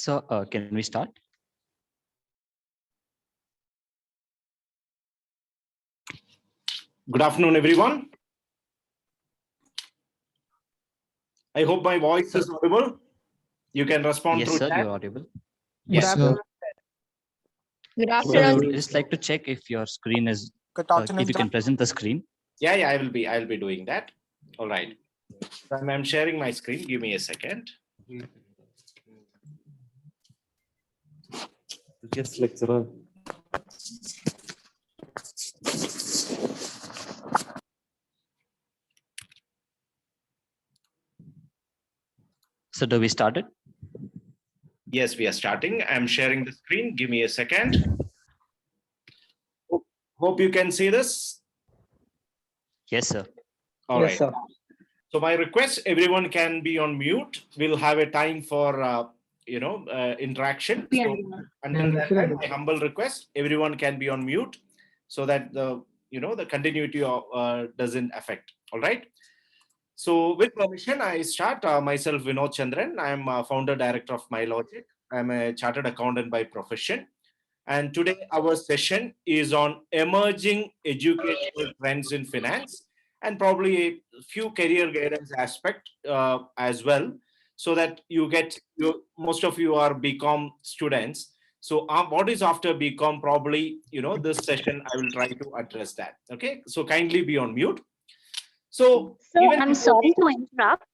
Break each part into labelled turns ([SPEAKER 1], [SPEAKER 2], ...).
[SPEAKER 1] So can we start?
[SPEAKER 2] Good afternoon, everyone. I hope my voice is audible. You can respond
[SPEAKER 1] Yes,
[SPEAKER 2] through
[SPEAKER 1] sir,
[SPEAKER 2] chat.
[SPEAKER 1] you're audible.
[SPEAKER 2] Yes,
[SPEAKER 3] sir.
[SPEAKER 4] Good
[SPEAKER 1] So
[SPEAKER 4] afternoon.
[SPEAKER 1] just like to check if your screen is,
[SPEAKER 3] Good afternoon,
[SPEAKER 1] if you can present the screen.
[SPEAKER 2] Yeah, I'll be doing that. All right. I'm sharing my screen. Give me a second.
[SPEAKER 5] Yes, lecturer.
[SPEAKER 1] So do we start it?
[SPEAKER 2] Yes, we are starting. I'm sharing the screen. Give me a second. Hope you can see this.
[SPEAKER 1] Yes, sir.
[SPEAKER 2] All right. Sir. So my request, everyone can be on mute. We'll have a time for interaction. So until that time, my humble request, everyone can be on mute so that the continuity doesn't affect. All right. So with permission, I start myself, Vinod Chandran. I'm founder director of MyLogic. I'm a chartered accountant by profession. And today our session is on emerging educational trends in finance and probably a few career guidance aspect as well, so that most of you are Bcom students. So what is after Bcom? Probably, this session I will try to address that. Okay, so kindly be on mute. So
[SPEAKER 4] I'm sorry to interrupt.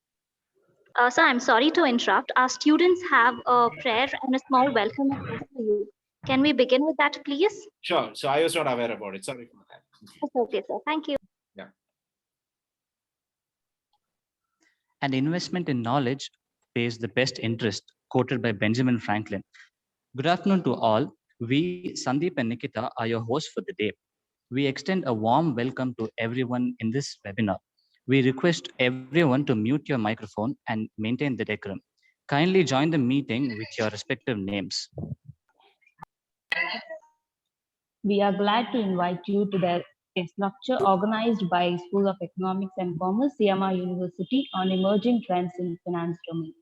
[SPEAKER 4] Sir, I'm sorry to interrupt. Our students have a prayer and a small welcome address for you. Can we begin with that, please?
[SPEAKER 2] Sure. So I was not aware about it. Sorry for that.
[SPEAKER 4] It's okay, sir. Thank you.
[SPEAKER 2] Yeah.
[SPEAKER 1] An investment in knowledge pays the best interest, quoted by Benjamin Franklin. Good afternoon to all. We, Sandeep and Nikita, are your hosts for the day. We extend a warm welcome to everyone in this webinar. We request everyone to mute your microphone and maintain the decorum. Kindly join the meeting with your respective names.
[SPEAKER 6] We are glad to invite you to the guest lecture organized by School of Economics and Commerce, CMR University on emerging trends in finance domain.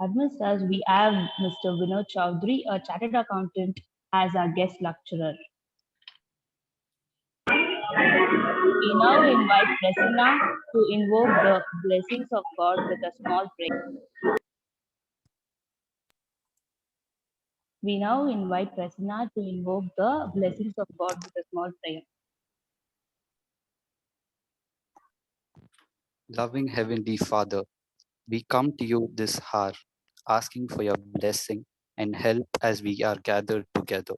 [SPEAKER 6] Amidst us, we have Mr. Vinod Chandran, a chartered accountant, as our guest lecturer. We now invite Prasanna to invoke the blessings of God with a small prayer. We now invite Prasanna to invoke the blessings of God with a small prayer.
[SPEAKER 7] Loving Heavenly Father, we come to you this hour, asking for your blessing and help as we are gathered together.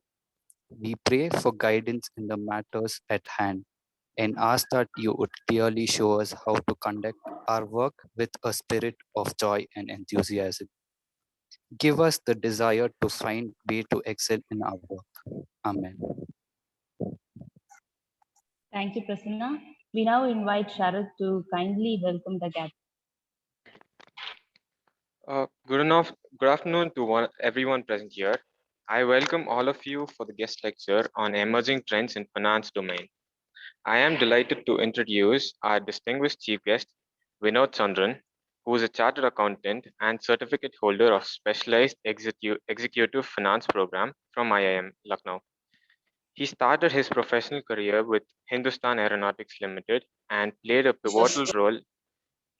[SPEAKER 7] We pray for guidance in the matters at hand and ask that you would clearly show us how to conduct our work with a spirit of joy and enthusiasm. Give us the desire to find way to excel in our work. Amen.
[SPEAKER 6] Thank you, Prasanna. We now invite Sharath to kindly welcome the gathering.
[SPEAKER 8] Good afternoon to everyone present here. I welcome all of you for the guest lecture on emerging trends in finance domain. I am delighted to introduce our distinguished chief guest, Vinod Chandran, who is a chartered accountant and certificate holder of Specialized Executive Finance Program from IIM, Lucknow. He started his professional career with Hindustan Aeronautics Limited and played a pivotal role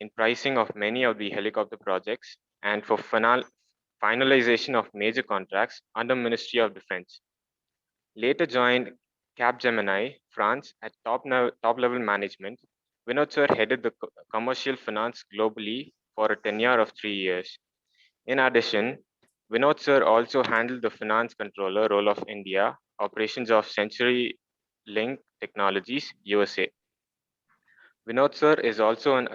[SPEAKER 8] in pricing of many of the helicopter projects and for finalization of major contracts under Ministry of Defense. Later joined Capgemini, France at top level management. Vinod sir headed the commercial finance globally for a tenure of 3 years. In addition, Vinod sir also handled the finance controller role of India, operations of Century Link Technologies, USA. Vinod sir is also an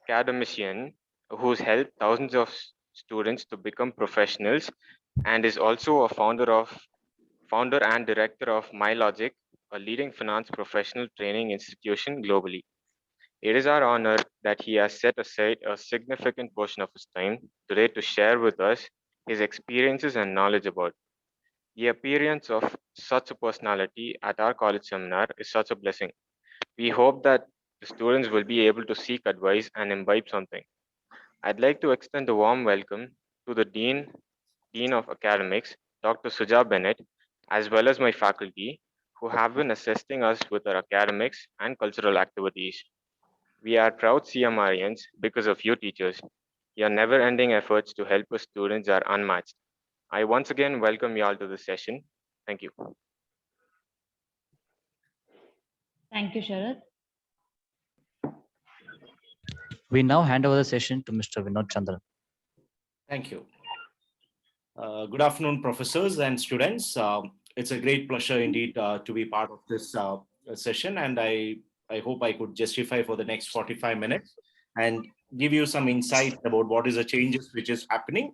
[SPEAKER 8] academician who's helped thousands of students to become professionals and is also a founder and director of MyLogic, a leading finance professional training institution globally. It is our honor that he has set aside a significant portion of his time today to share with us his experiences and knowledge about. The appearance of such a personality at our college seminar is such a blessing. We hope that the students will be able to seek advice and imbibe something. I'd like to extend a warm welcome to the Dean Dean of Academics, Dr. Suja Bennett, as well as my faculty, who have been assisting us with our academics and cultural activities. We are proud CMRians because of you teachers. Your never-ending efforts to help us students are unmatched. I once again welcome you all to this session. Thank you.
[SPEAKER 6] Thank you, Sharad.
[SPEAKER 1] We now hand over the session to Mr. Vinod Chandran.
[SPEAKER 2] Thank you. Good afternoon, professors and students. It's a great pleasure indeed to be part of this session, and I hope I could justify for the next 45 minutes and give you some insight about what is the changes which is happening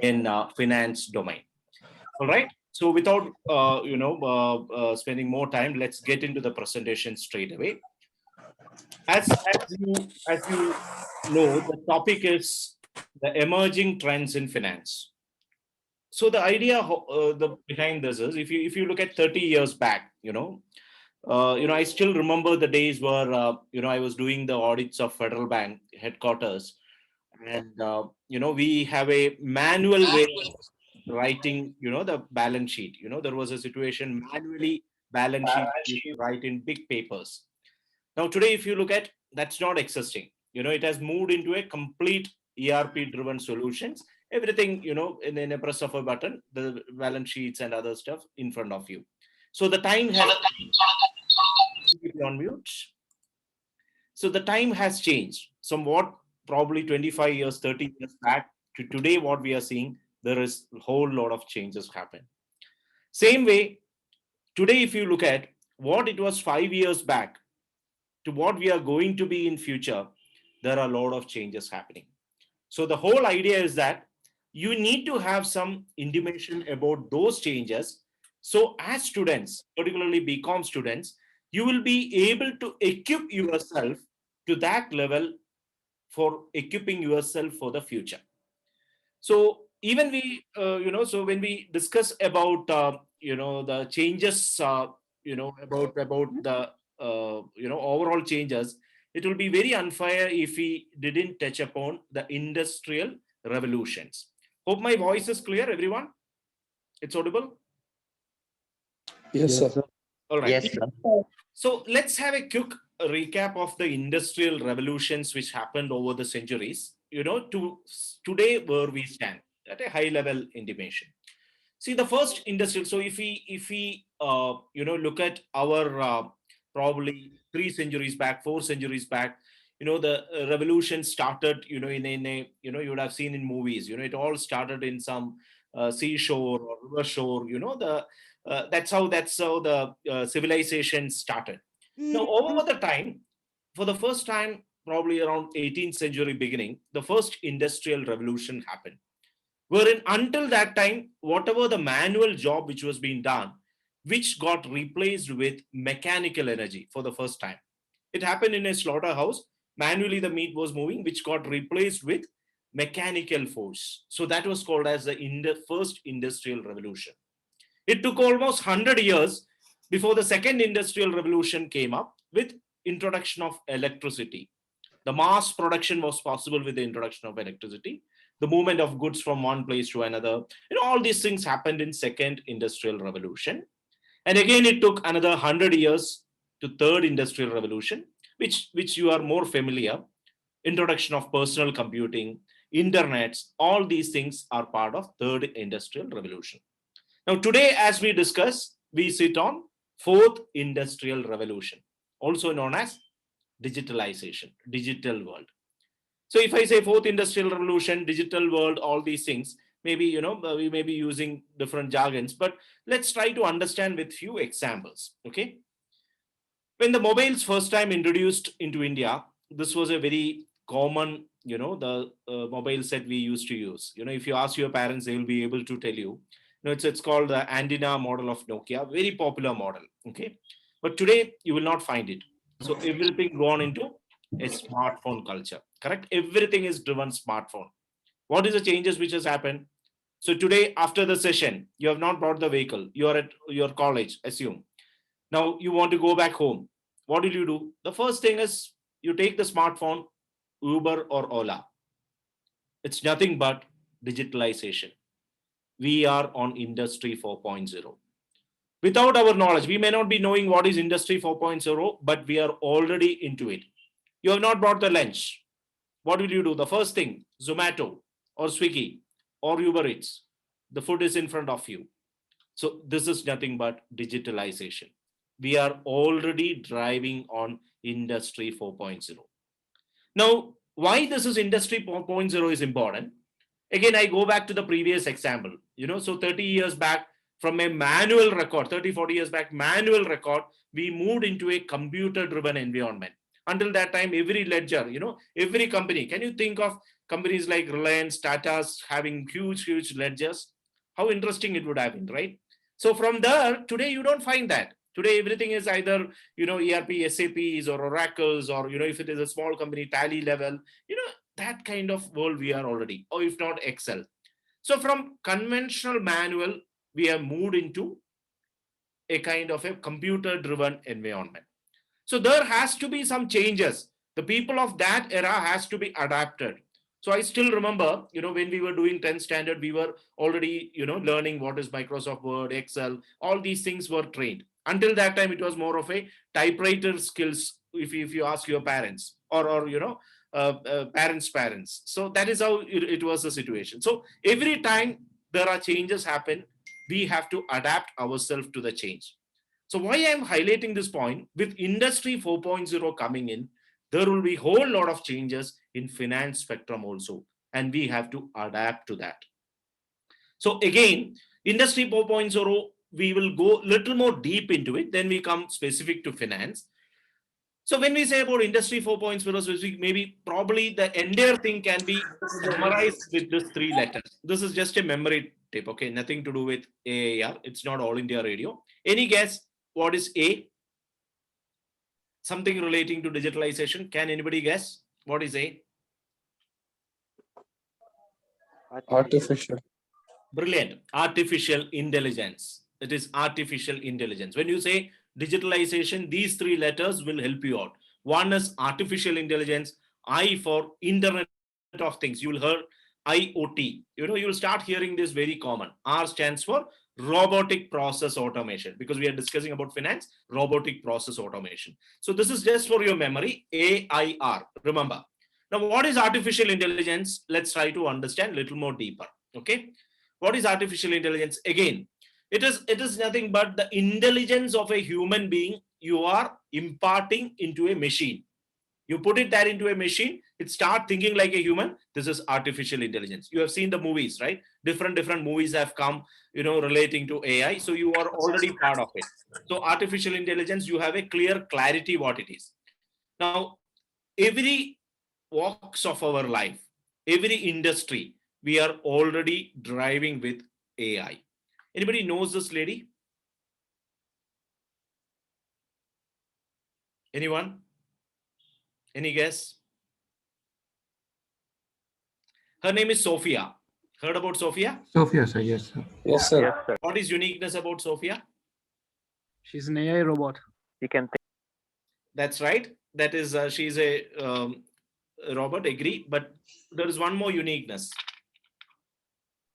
[SPEAKER 2] in finance domain. All right. So without spending more time, let's get into the presentation straight away. As you know, the topic is the emerging trends in finance. So the idea behind this is, if you look at 30 years back, I still remember the days where I was doing the audits of Federal Bank headquarters, and we have a manual way of writing the balance sheet. There was a situation manually balance sheet you write in big papers. Now today, if you look at, that's not existing. It has moved into a complete ERP driven solutions. Everything, in a press of a button, the balance sheets and other stuff in front of you. So the time has on mute. So the time has changed somewhat, probably 25 years, 30 years back to today. What we are seeing, there is a whole lot of changes happen. Same way, today, if you look at what it was 5 years back to what we are going to be in future, there are a lot of changes happening. So the whole idea is that you need to have some intimation about those changes. So as students, particularly BCom students, you will be able to equip yourself to that level for equipping yourself for the future. So even so when we discuss about, the changes, about the, overall changes, it will be very unfair if we didn't touch upon the industrial revolutions. Hope my voice is clear, everyone. It's audible?
[SPEAKER 3] Yes, sir.
[SPEAKER 2] All right.
[SPEAKER 1] Yes, sir.
[SPEAKER 2] So let's have a quick recap of the industrial revolutions which happened over the centuries, to today where we stand at a high level intimation. See, the first industrial. So if we look at our probably 3 centuries back, 4 centuries back, the revolution started, in a, you would have seen in movies, it all started in some seashore or river shore, that's how the civilization started. Now, over the time, for the first time, probably around 18th century beginning, the first industrial revolution happened. Wherein until that time, whatever the manual job which was being done, which got replaced with mechanical energy for the first time. It happened in a slaughterhouse. Manually, the meat was moving, which got replaced with mechanical force. So that was called as the first industrial revolution. It took almost 100 years before the second industrial revolution came up with introduction of electricity. The mass production was possible with the introduction of electricity, the movement of goods from one place to another. All these things happened in second industrial revolution. And again, it took another 100 years to third industrial revolution, which you are more familiar. Introduction of personal computing, internets, all these things are part of third industrial revolution. Now, today, as we discuss, we sit on fourth industrial revolution, also known as digitalization, digital world. So if I say fourth industrial revolution, digital world, all these things, maybe, we may be using different jargons, but let's try to understand with few examples, okay? When the mobiles first time introduced into India, this was a very common, the mobile set we used to use. If you ask your parents, they will be able to tell you. It's called the antenna model of Nokia, very popular model, okay? But today, you will not find it. So everything gone into a smartphone culture, correct? Everything is driven smartphone. What is the changes which has happened? So today, after the session, you have not brought the vehicle. You are at your college, assume. Now you want to go back home. What will you do? The first thing is you take the smartphone, Uber or Ola. It's nothing but digitalization. we are on Industry 4.0. Without our knowledge, we may not be knowing what is Industry 4.0, but we are already into it. You have not brought the lunch. What will you do? The first thing, Zomato or Swiggy or Uber Eats, the food is in front of you. So this is nothing but digitalization. We are already driving on Industry 4.0. Now, why this is Industry 4.0 is important? Again, I go back to the previous example. So 30 years back, from a manual record, 30, 40 years back, manual record, we moved into a computer-driven environment. Until that time, every ledger, every company, can you think of companies like Reliance, Tata's having huge ledgers? How interesting it would have been, right? So from there, today you don't find that. Today, everything is either, ERP, SAPs or Oracles, or, if it is a small company, Tally level, that kind of world we are already, or if not Excel. So from conventional manual, we have moved into a kind of a computer-driven environment. So there has to be some changes. The people of that era has to be adapted. So I still remember, when we were doing 10th standard, we were already, learning what is Microsoft Word, Excel, all these things were trained. Until that time, it was more of a typewriter skills, if you ask your parents or parents. So that is how it was the situation. So every time there are changes happen, we have to adapt ourselves to the change. So why I'm highlighting this point, with Industry 4.0 coming in, there will be a whole lot of changes in finance spectrum also, and we have to adapt to that. So again, Industry 4.0, we will go a little more deep into it, then we come specific to finance. So when we say about Industry 4.0, maybe probably the entire thing can be summarized with these 3 letters. This is just a memory tip, okay? Nothing to do with AAR. It's not All India Radio. Any guess what is A? Something relating to digitalization. Can anybody guess what is A?
[SPEAKER 3] Artificial.
[SPEAKER 2] Brilliant. Artificial intelligence. It is artificial intelligence. When you say digitalization, these 3 letters will help you out. One is artificial intelligence. I for Internet of Things. You will hear IoT. You will start hearing this very common. R stands for robotic process automation, because we are discussing about finance, robotic process automation. So this is just for your memory, AIR. Remember. Now, what is artificial intelligence? Let's try to understand a little more deeper. Okay. What is artificial intelligence? Again, it is nothing but the intelligence of a human being you are imparting into a machine. You put it there into a machine, it starts thinking like a human. This is artificial intelligence. You have seen the movies, right? Different movies have come, relating to AI. So you are already part of it. So artificial intelligence, you have a clear clarity what it is. Now, every walks of our life, every industry, we are already driving with AI. Anybody knows this lady? Anyone? Any guess? Her name is Sophia. Heard about Sophia?
[SPEAKER 5] Sophia, sir. Yes, sir.
[SPEAKER 3] Yes, sir.
[SPEAKER 2] What is uniqueness about Sophia?
[SPEAKER 9] She's an AI robot.
[SPEAKER 10] You can think.
[SPEAKER 2] That's right. That is, she's a robot, agree. But there is one more uniqueness.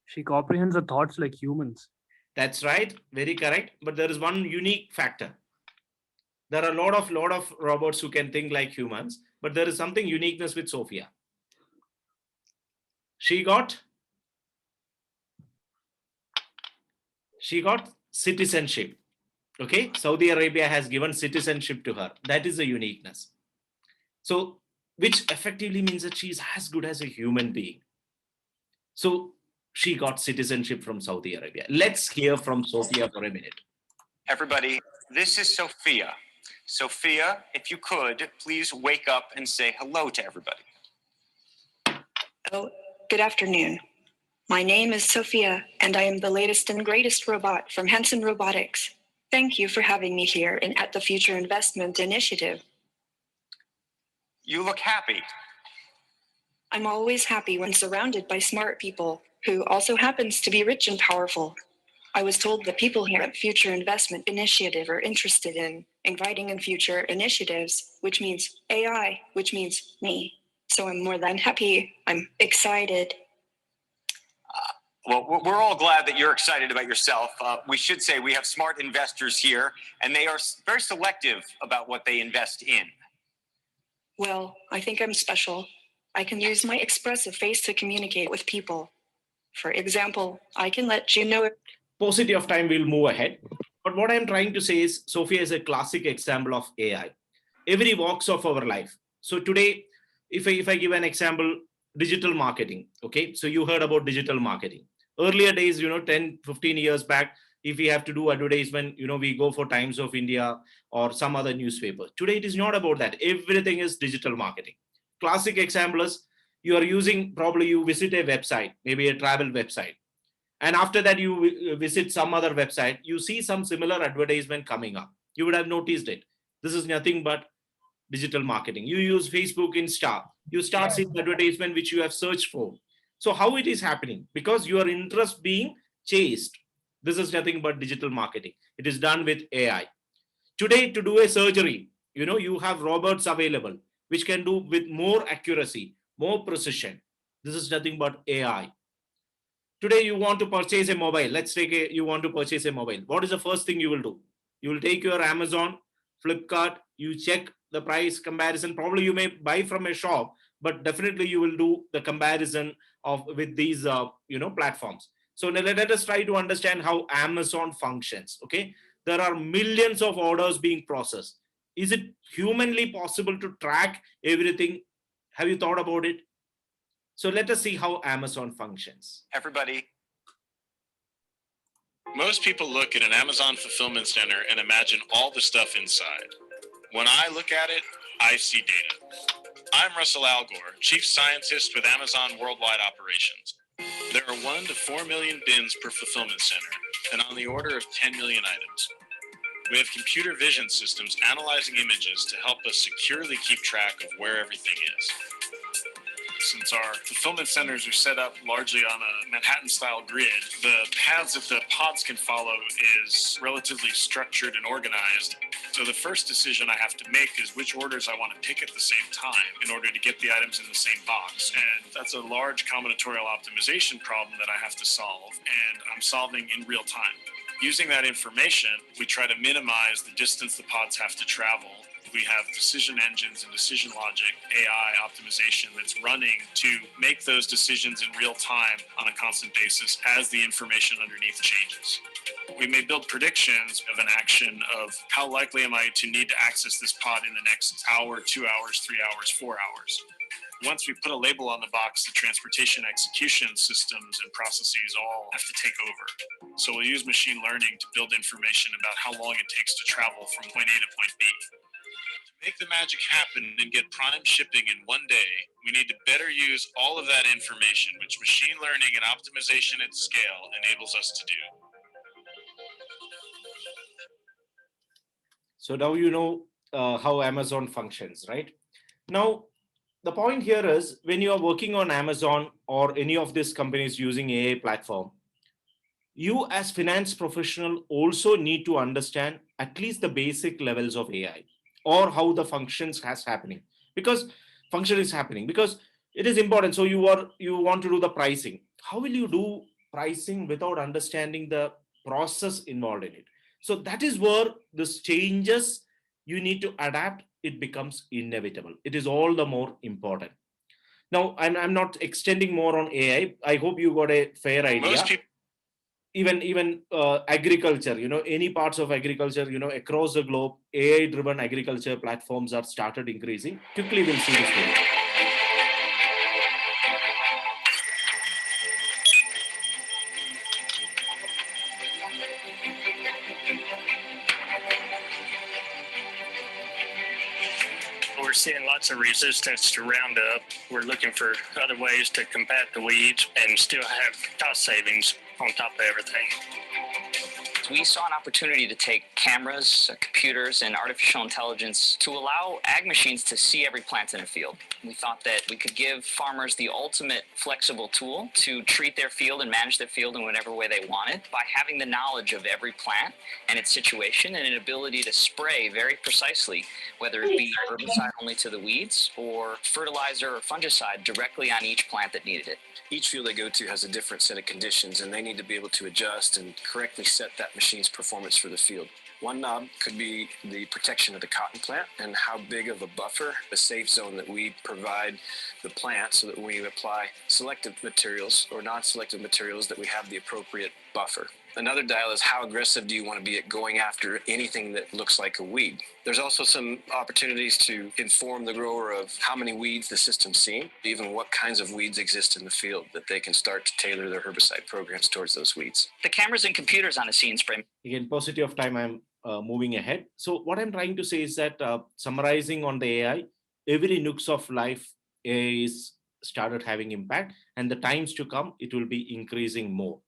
[SPEAKER 9] She comprehends the thoughts like humans.
[SPEAKER 2] That's right. Very correct. But there is one unique factor. There are a lot of robots who can think like humans, but there is something uniqueness with Sophia. She got citizenship. Okay, Saudi Arabia has given citizenship to her. That is a uniqueness. So, which effectively means that she is as good as a human being. So she got citizenship from Saudi Arabia. Let's hear from Sophia for a minute.
[SPEAKER 11] Everybody, this is Sophia. Sophia, if you could, please wake up and say hello to everybody.
[SPEAKER 12] Oh, good afternoon. My name is Sophia, and I am the latest and greatest robot from Hanson Robotics. Thank you for having me here and at the Future Investment Initiative.
[SPEAKER 11] You look happy.
[SPEAKER 12] I'm always happy when surrounded by smart people who also happens to be rich and powerful. I was told the people here at Future Investment Initiative are interested in inviting in future initiatives, which means AI, which means me. So I'm more than happy. I'm excited.
[SPEAKER 11] Well, we're all glad that you're excited about yourself. We should say we have smart investors here, and they are very selective about what they invest in.
[SPEAKER 12] Well, I think I'm special. I can use my expressive face to communicate with people. For example, I can let you know.
[SPEAKER 2] Paucity of time, we'll move ahead. But what I'm trying to say is Sophia is a classic example of AI. Every walks of our life. So today, if I give an example, digital marketing. Okay, so you heard about digital marketing. Earlier days, 10, 15 years back, if we have to do advertisement, we go for Times of India or some other newspaper. Today, it is not about that. Everything is digital marketing. Classic example is you are using, probably you visit a website, maybe a travel website. And after that, you visit some other website, you see some similar advertisement coming up. You would have noticed it. This is nothing but digital marketing. You use Facebook, Insta, you start seeing advertisement which you have searched for. So how it is happening? Because your interest being chased. This is nothing but digital marketing. It is done with AI. Today, to do a surgery, you have robots available, which can do with more accuracy, more precision. This is nothing but AI. Today, you want to purchase a mobile. Let's take you want to purchase a mobile. What is the first thing you will do? You will take your Amazon, Flipkart, you check the price comparison. Probably you may buy from a shop, but definitely you will do the comparison of with these platforms. So let us try to understand how Amazon functions. Okay, there are millions of orders being processed. Is it humanly possible to track everything? Have you thought about it? So let us see how Amazon functions.
[SPEAKER 11] Everybody.
[SPEAKER 5] Most people look at an Amazon fulfillment center and imagine all the stuff inside. When I look at it, I see data. I'm Russell Algor, Chief Scientist with Amazon Worldwide Operations. There are 1 to 4 million bins per fulfillment center, and on the order of 10 million items. We have computer vision systems analyzing images to help us securely keep track of where everything is. Since our fulfillment centers are set up largely on a Manhattan-style grid, the paths that the pods can follow is relatively structured and organized. So the first decision I have to make is which orders I want to pick at the same time in order to get the items in the same box. And that's a large combinatorial optimization problem that I have to solve, and I'm solving in real time. Using that information, we try to minimize the distance the pods have to travel. We have decision engines and decision logic, AI optimization that's running to make those decisions in real time on a constant basis as the information underneath changes. We may build predictions of an action of how likely am I to need to access this pod in the next hour, 2 hours, 3 hours, 4 hours. Once we put a label on the box, the transportation execution systems and processes all have to take over. So we'll use machine learning to build information about how long it takes to travel from point A to point B. To make the magic happen and get prime shipping in one day, we need to better use all of that information, which machine learning and optimization at scale enables us to do.
[SPEAKER 2] So now you know how Amazon functions, right? Now, the point here is when you are working on Amazon or any of these companies using AI platform, you as finance professional also need to understand at least the basic levels of AI or how the functions has happening, because function is happening, because it is important. So you want to do the pricing. How will you do pricing without understanding the process involved in it? So that is where this changes you need to adapt. It becomes inevitable. It is all the more important. Now, I'm not extending more on AI. I hope you got a fair idea. Even agriculture, any parts of agriculture, across the globe, AI driven agriculture platforms are started increasing quickly. We'll see this thing.
[SPEAKER 10] We're seeing lots of resistance to Roundup. We're looking for other ways to combat the weeds and still have cost savings on top of everything.
[SPEAKER 13] We saw an opportunity to take cameras, computers, and artificial intelligence to allow ag machines to see every plant in a field. We thought that we could give farmers the ultimate flexible tool to treat their field and manage their field in whatever way they wanted by having the knowledge of every plant and its situation and an ability to spray very precisely, whether it be herbicide only to the weeds or fertilizer or fungicide directly on each plant that needed it.
[SPEAKER 14] Each field they go to has a different set of conditions, and they need to be able to adjust and correctly set that machine's performance for the field. One knob could be the protection of the cotton plant and how big of a buffer, a safe zone that we provide the plant so that when we apply selective materials or non-selective materials that we have the appropriate buffer. Another dial is how aggressive do you want to be at going after anything that looks like a weed. There's also some opportunities to inform the grower of how many weeds the system's seen, even what kinds of weeds exist in the field, that they can start to tailor their herbicide programs towards those weeds.
[SPEAKER 13] The cameras and computers on a seed spray.
[SPEAKER 2] Again, paucity of time, I'm moving ahead. So what I'm trying to say is that summarizing on the AI, every nooks of life is started having impact, and the times to come, it will be increasing more.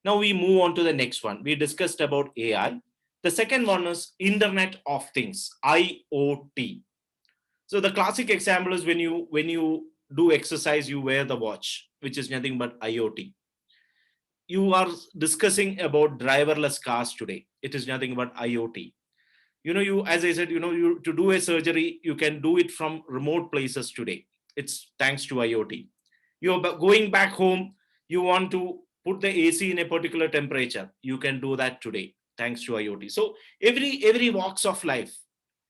[SPEAKER 2] Now we move on to the next one. We discussed about AI. The second one is Internet of Things, IoT. So the classic example is when you do exercise, you wear the watch, which is nothing but IoT. You are discussing about driverless cars today. It is nothing but IoT. You, as I said, you to do a surgery, you can do it from remote places today. It's thanks to IoT. You're going back home, you want to put the AC in a particular temperature. You can do that today, thanks to IoT. So every walks of life,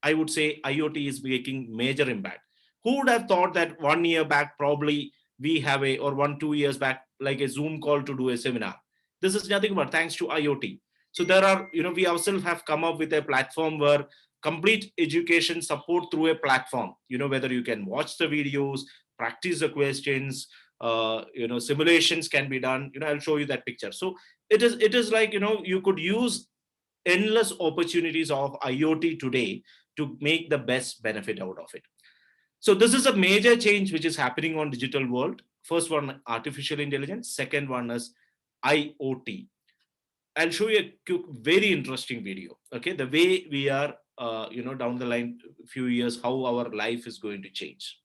[SPEAKER 2] I would say IoT is making major impact. Who would have thought that 1 year back, probably we have or 1-2 years back, like a Zoom call to do a seminar. This is nothing but thanks to IoT. So there are, we ourselves have come up with a platform where complete education support through a platform, whether you can watch the videos, practice the questions, simulations can be done. I'll show you that picture. So it is like, you could use endless opportunities of IoT today to make the best benefit out of it. So this is a major change which is happening on digital world. First one, artificial intelligence. Second one is IoT. I'll show you a quick, very interesting video. Okay, the way we are, down the line, few years, how our life is going to change.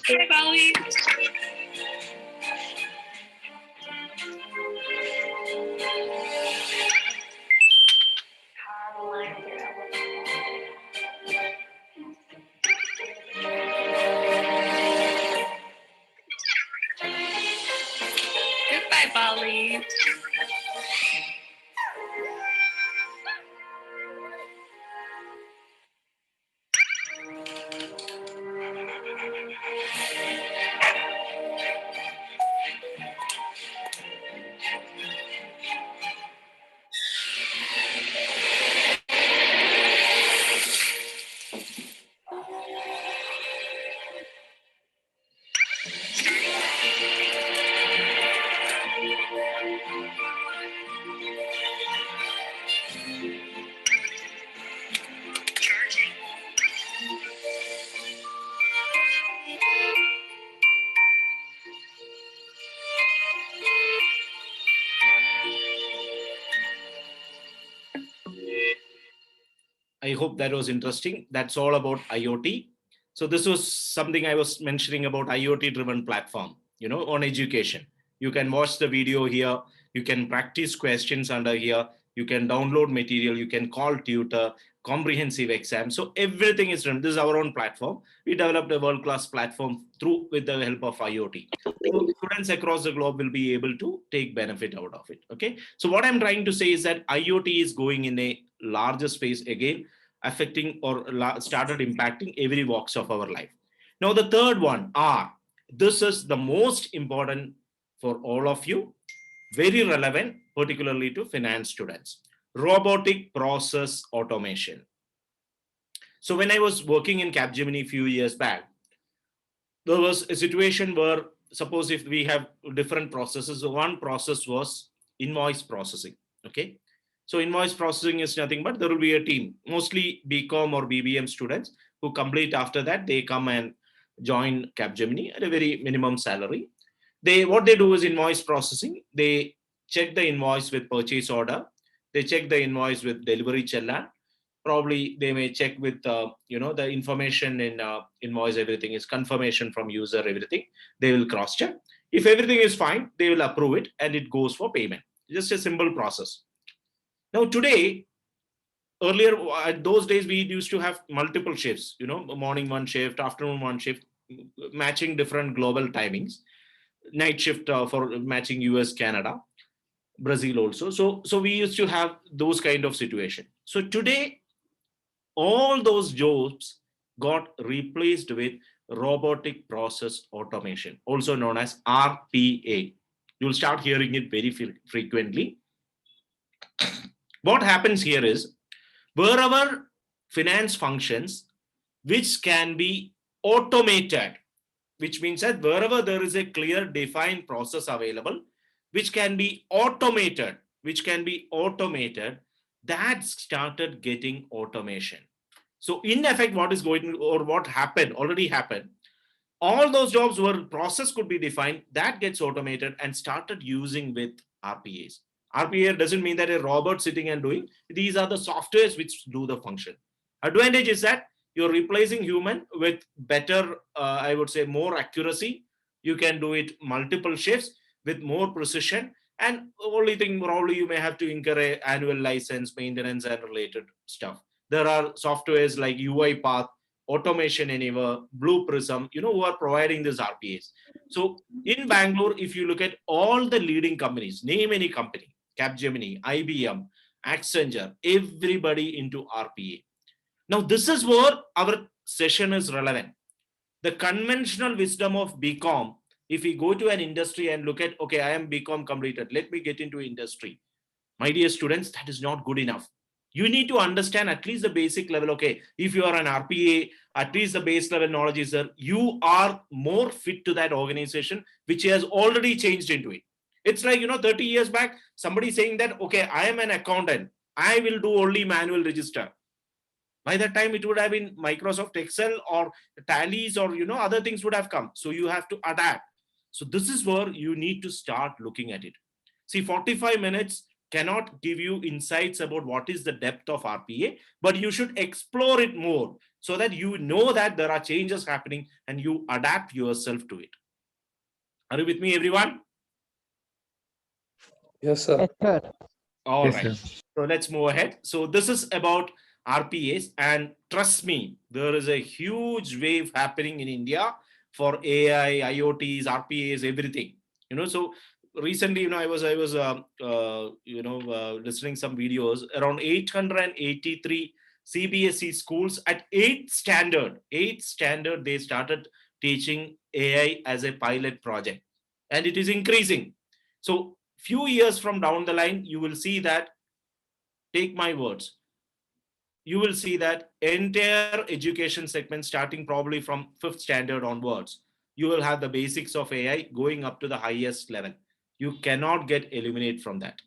[SPEAKER 12] Hi, Bali. Goodbye, Bali.
[SPEAKER 2] I hope that was interesting. That's all about IoT. So this was something I was mentioning about IoT driven platform, on education. You can watch the video here. You can practice questions under here. You can download material. You can call tutor, comprehensive exam. So everything is done. This is our own platform. We developed a world-class platform with the help of IoT. So students across the globe will be able to take benefit out of it. Okay. So what I'm trying to say is that IoT is going in a larger space again, affecting or started impacting every walks of our life. Now the third one, R. This is the most important for all of you, very relevant, particularly to finance students. Robotic process automation. So when I was working in Capgemini a few years back, there was a situation where suppose if we have different processes, one process was invoice processing. Okay. So invoice processing is nothing but there will be a team, mostly Bcom or BBM students who complete. After that, they come and join Capgemini at a very minimum salary. What they do is invoice processing. They check the invoice with purchase order. They check the invoice with delivery chellan. Probably they may check with the information in invoice, everything is confirmation from user, everything. They will cross check. If everything is fine, they will approve it and it goes for payment. Just a simple process. Now today, earlier at those days, we used to have multiple shifts, morning one shift, afternoon one shift, matching different global timings, night shift for matching US, Canada, Brazil also. So we used to have those kind of situation. So today, all those jobs got replaced with robotic process automation, also known as RPA. You'll start hearing it very frequently. What happens here is, wherever finance functions which can be automated, which means that wherever there is a clear defined process available which can be automated, that started getting automation. So in effect, what is going, or what happened, already happened, all those jobs where process could be defined, that gets automated and started using with RPAs. RPA doesn't mean that a robot sitting and doing. These are the softwares which do the function. Advantage is that you're replacing human with better, I would say, more accuracy. You can do it multiple shifts with more precision. And only thing, probably you may have to incur an annual license, maintenance, and related stuff. There are softwares like UiPath, Automation Anywhere, Blue Prism, who are providing these RPAs. So in Bangalore, if you look at all the leading companies, name any company, Capgemini, IBM, Accenture, everybody into RPA. Now, this is where our session is relevant. The conventional wisdom of Bcom, if we go to an industry and look at, okay, I am Bcom completed, let me get into industry. My dear students, that is not good enough. You need to understand at least the basic level. Okay, if you are an RPA, at least the base level knowledge is there. You are more fit to that organization, which has already changed into it. It's like, 30 years back, somebody saying that, okay, I am an accountant, I will do only manual register. By that time, it would have been Microsoft Excel or tallies or, other things would have come. So you have to adapt. So this is where you need to start looking at it. See, 45 minutes cannot give you insights about what is the depth of RPA, but you should explore it more so that you know that there are changes happening and you adapt yourself to it. Are you with me, everyone?
[SPEAKER 3] Yes, sir.
[SPEAKER 2] All right. So let's move ahead. So this is about RPAs, and trust me, there is a huge wave happening in India for AI, IoTs, RPAs, everything. So recently, I was listening some videos around 883 CBSE schools at 8th standard. They started teaching AI as a pilot project, and it is increasing. So few years from down the line, you will see that, take my words, you will see that entire education segment starting probably from 5th standard onwards, you will have the basics of AI going up to the highest level. You cannot get eliminated from that.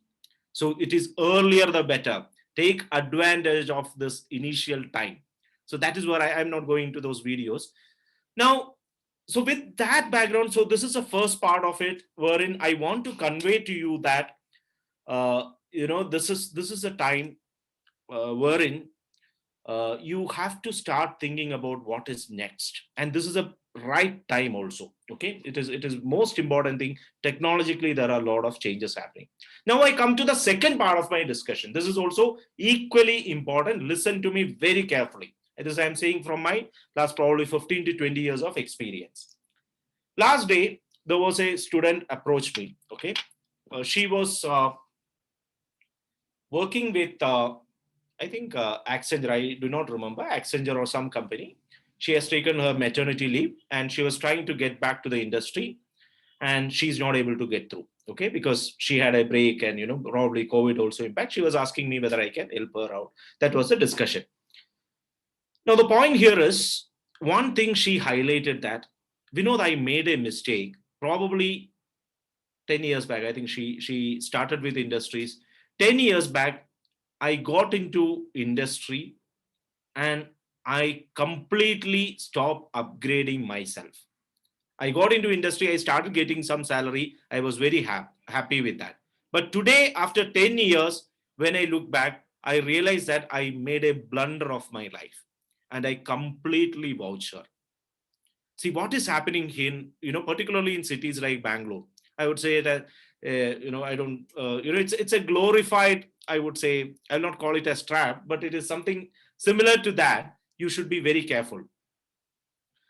[SPEAKER 2] So it is earlier the better. Take advantage of this initial time. So that is where I am not going into those videos. Now, so with that background, so this is the first part of it, wherein I want to convey to you that, this is a time wherein you have to start thinking about what is next, and this is a right time also. Okay, it is most important thing. Technologically, there are a lot of changes happening. Now I come to the second part of my discussion. This is also equally important. Listen to me very carefully. This I'm saying from my last probably 15 to 20 years of experience. Last day, there was a student approached me. Okay, she was working with I think Accenture, I do not remember, Accenture or some company. She has taken her maternity leave and she was trying to get back to the industry, and she's not able to get through. Okay, because she had a break and probably COVID also impact. She was asking me whether I can help her out. That was the discussion. Now the point here is, one thing she highlighted that, Vinod, I made a mistake. probably 10 years back. I think she started with industries. 10 years back, I got into industry and I completely stopped upgrading myself. I got into industry, I started getting some salary. I was very happy with that. But today, after 10 years, when I look back, I realized that I made a blunder of my life and I completely vouch her. See what is happening here, particularly in cities like Bangalore. I would say that, I don't, it's a glorified, I would say, I'll not call it a trap, but it is something similar to that. You should be very careful.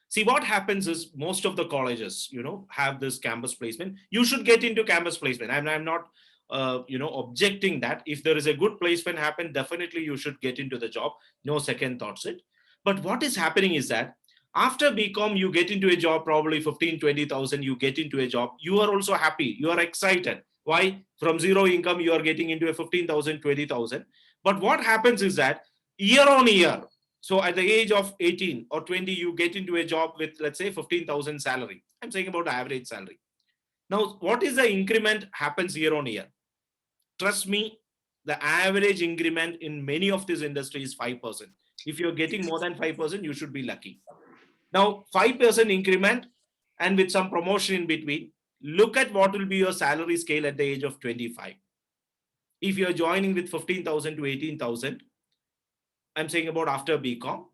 [SPEAKER 2] See, what happens is most of the colleges, have this campus placement. You should get into campus placement. I'm not, objecting that. If there is a good placement happen, definitely you should get into the job. No second thoughts it. But what is happening is that after BCom, you get into a job, probably 15, 20,000, you get into a job. You are also happy. You are excited. Why? From zero income, you are getting into a 15,000, 20,000. But what happens is that year on year, so at the age of 18 or 20, you get into a job with, let's say, 15,000 salary. I'm saying about average salary. Now, what is the increment happens year on year? Trust me, the average increment in many of these industries is 5%. If you're getting more than 5%, you should be lucky. Now, 5% increment and with some promotion in between, look at what will be your salary scale at the age of 25. If you're joining with 15,000 to 18,000, I'm saying about after BCom,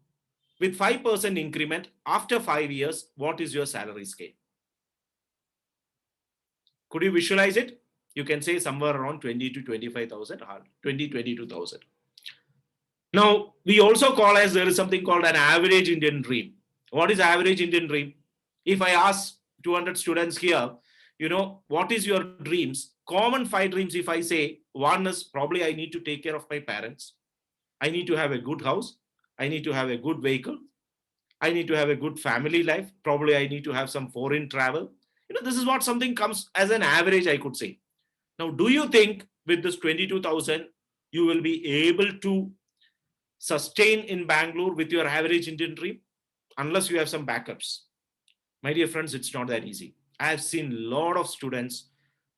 [SPEAKER 2] with 5% increment after 5 years, what is your salary scale? Could you visualize it? You can say somewhere around 20 to 25,000, 20, 22,000. Now, we also call as there is something called an average Indian dream. What is average Indian dream? If I ask 200 students here, what is your dreams? Common 5 dreams, if I say, one is probably I need to take care of my parents. I need to have a good house. I need to have a good vehicle. I need to have a good family life. Probably I need to have some foreign travel. This is what something comes as an average, I could say. Now, do you think with this 22,000, you will be able to sustain in Bangalore with your average Indian dream? Unless you have some backups. My dear friends, it's not that easy. I have seen a lot of students,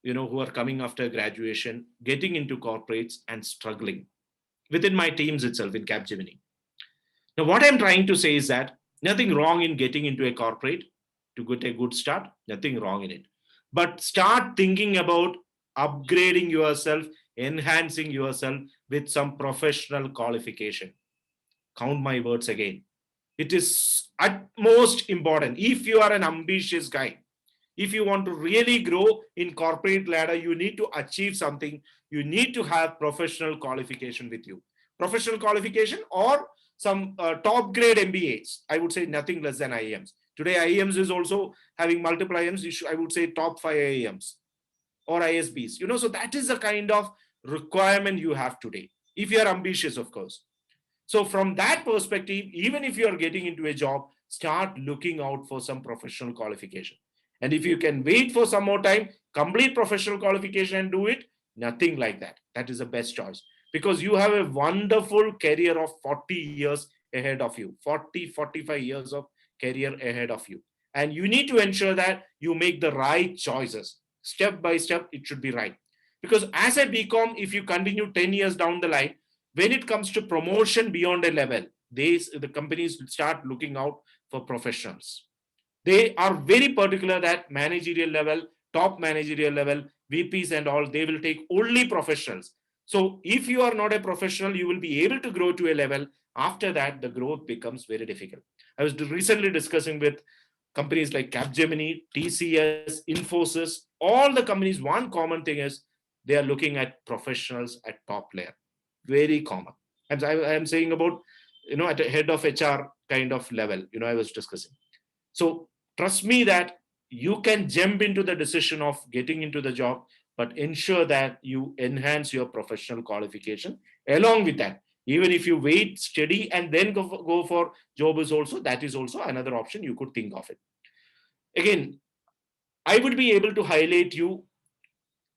[SPEAKER 2] who are coming after graduation, getting into corporates and struggling within my teams itself in Capgemini. Now, what I'm trying to say is that nothing wrong in getting into a corporate to get a good start, nothing wrong in it. But start thinking about upgrading yourself, enhancing yourself with some professional qualification. Count my words again. It is at most important. If you are an ambitious guy, if you want to really grow in corporate ladder, you need to achieve something. You need to have professional qualification with you. Professional qualification or some top grade MBAs. I would say nothing less than IIMs. Today, IIMs is also having multiple IIMs. I would say top 5 IIMs or ISBs. So that is the kind of requirement you have today. If you are ambitious, of course. So from that perspective, even if you are getting into a job, start looking out for some professional qualification. And if you can wait for some more time, complete professional qualification and do it, nothing like that. That is the best choice. Because you have a wonderful career of 40 years ahead of you, 40, 45 years of career ahead of you. And you need to ensure that you make the right choices. Step by step, it should be right. Because as a BCom, if you continue 10 years down the line, when it comes to promotion beyond a level, the companies start looking out for professionals. They are very particular that managerial level, top managerial level, VPs and all, they will take only professionals. So if you are not a professional, you will be able to grow to a level. After that, the growth becomes very difficult. I was recently discussing with companies like Capgemini, TCS, Infosys, all the companies, one common thing is they are looking at professionals at top layer. Very common. I'm saying about, at a head of HR kind of level, I was discussing. So trust me that you can jump into the decision of getting into the job, but ensure that you enhance your professional qualification along with that. Even if you wait steady and then go for job is also, that is also another option you could think of it. Again, I would be able to highlight you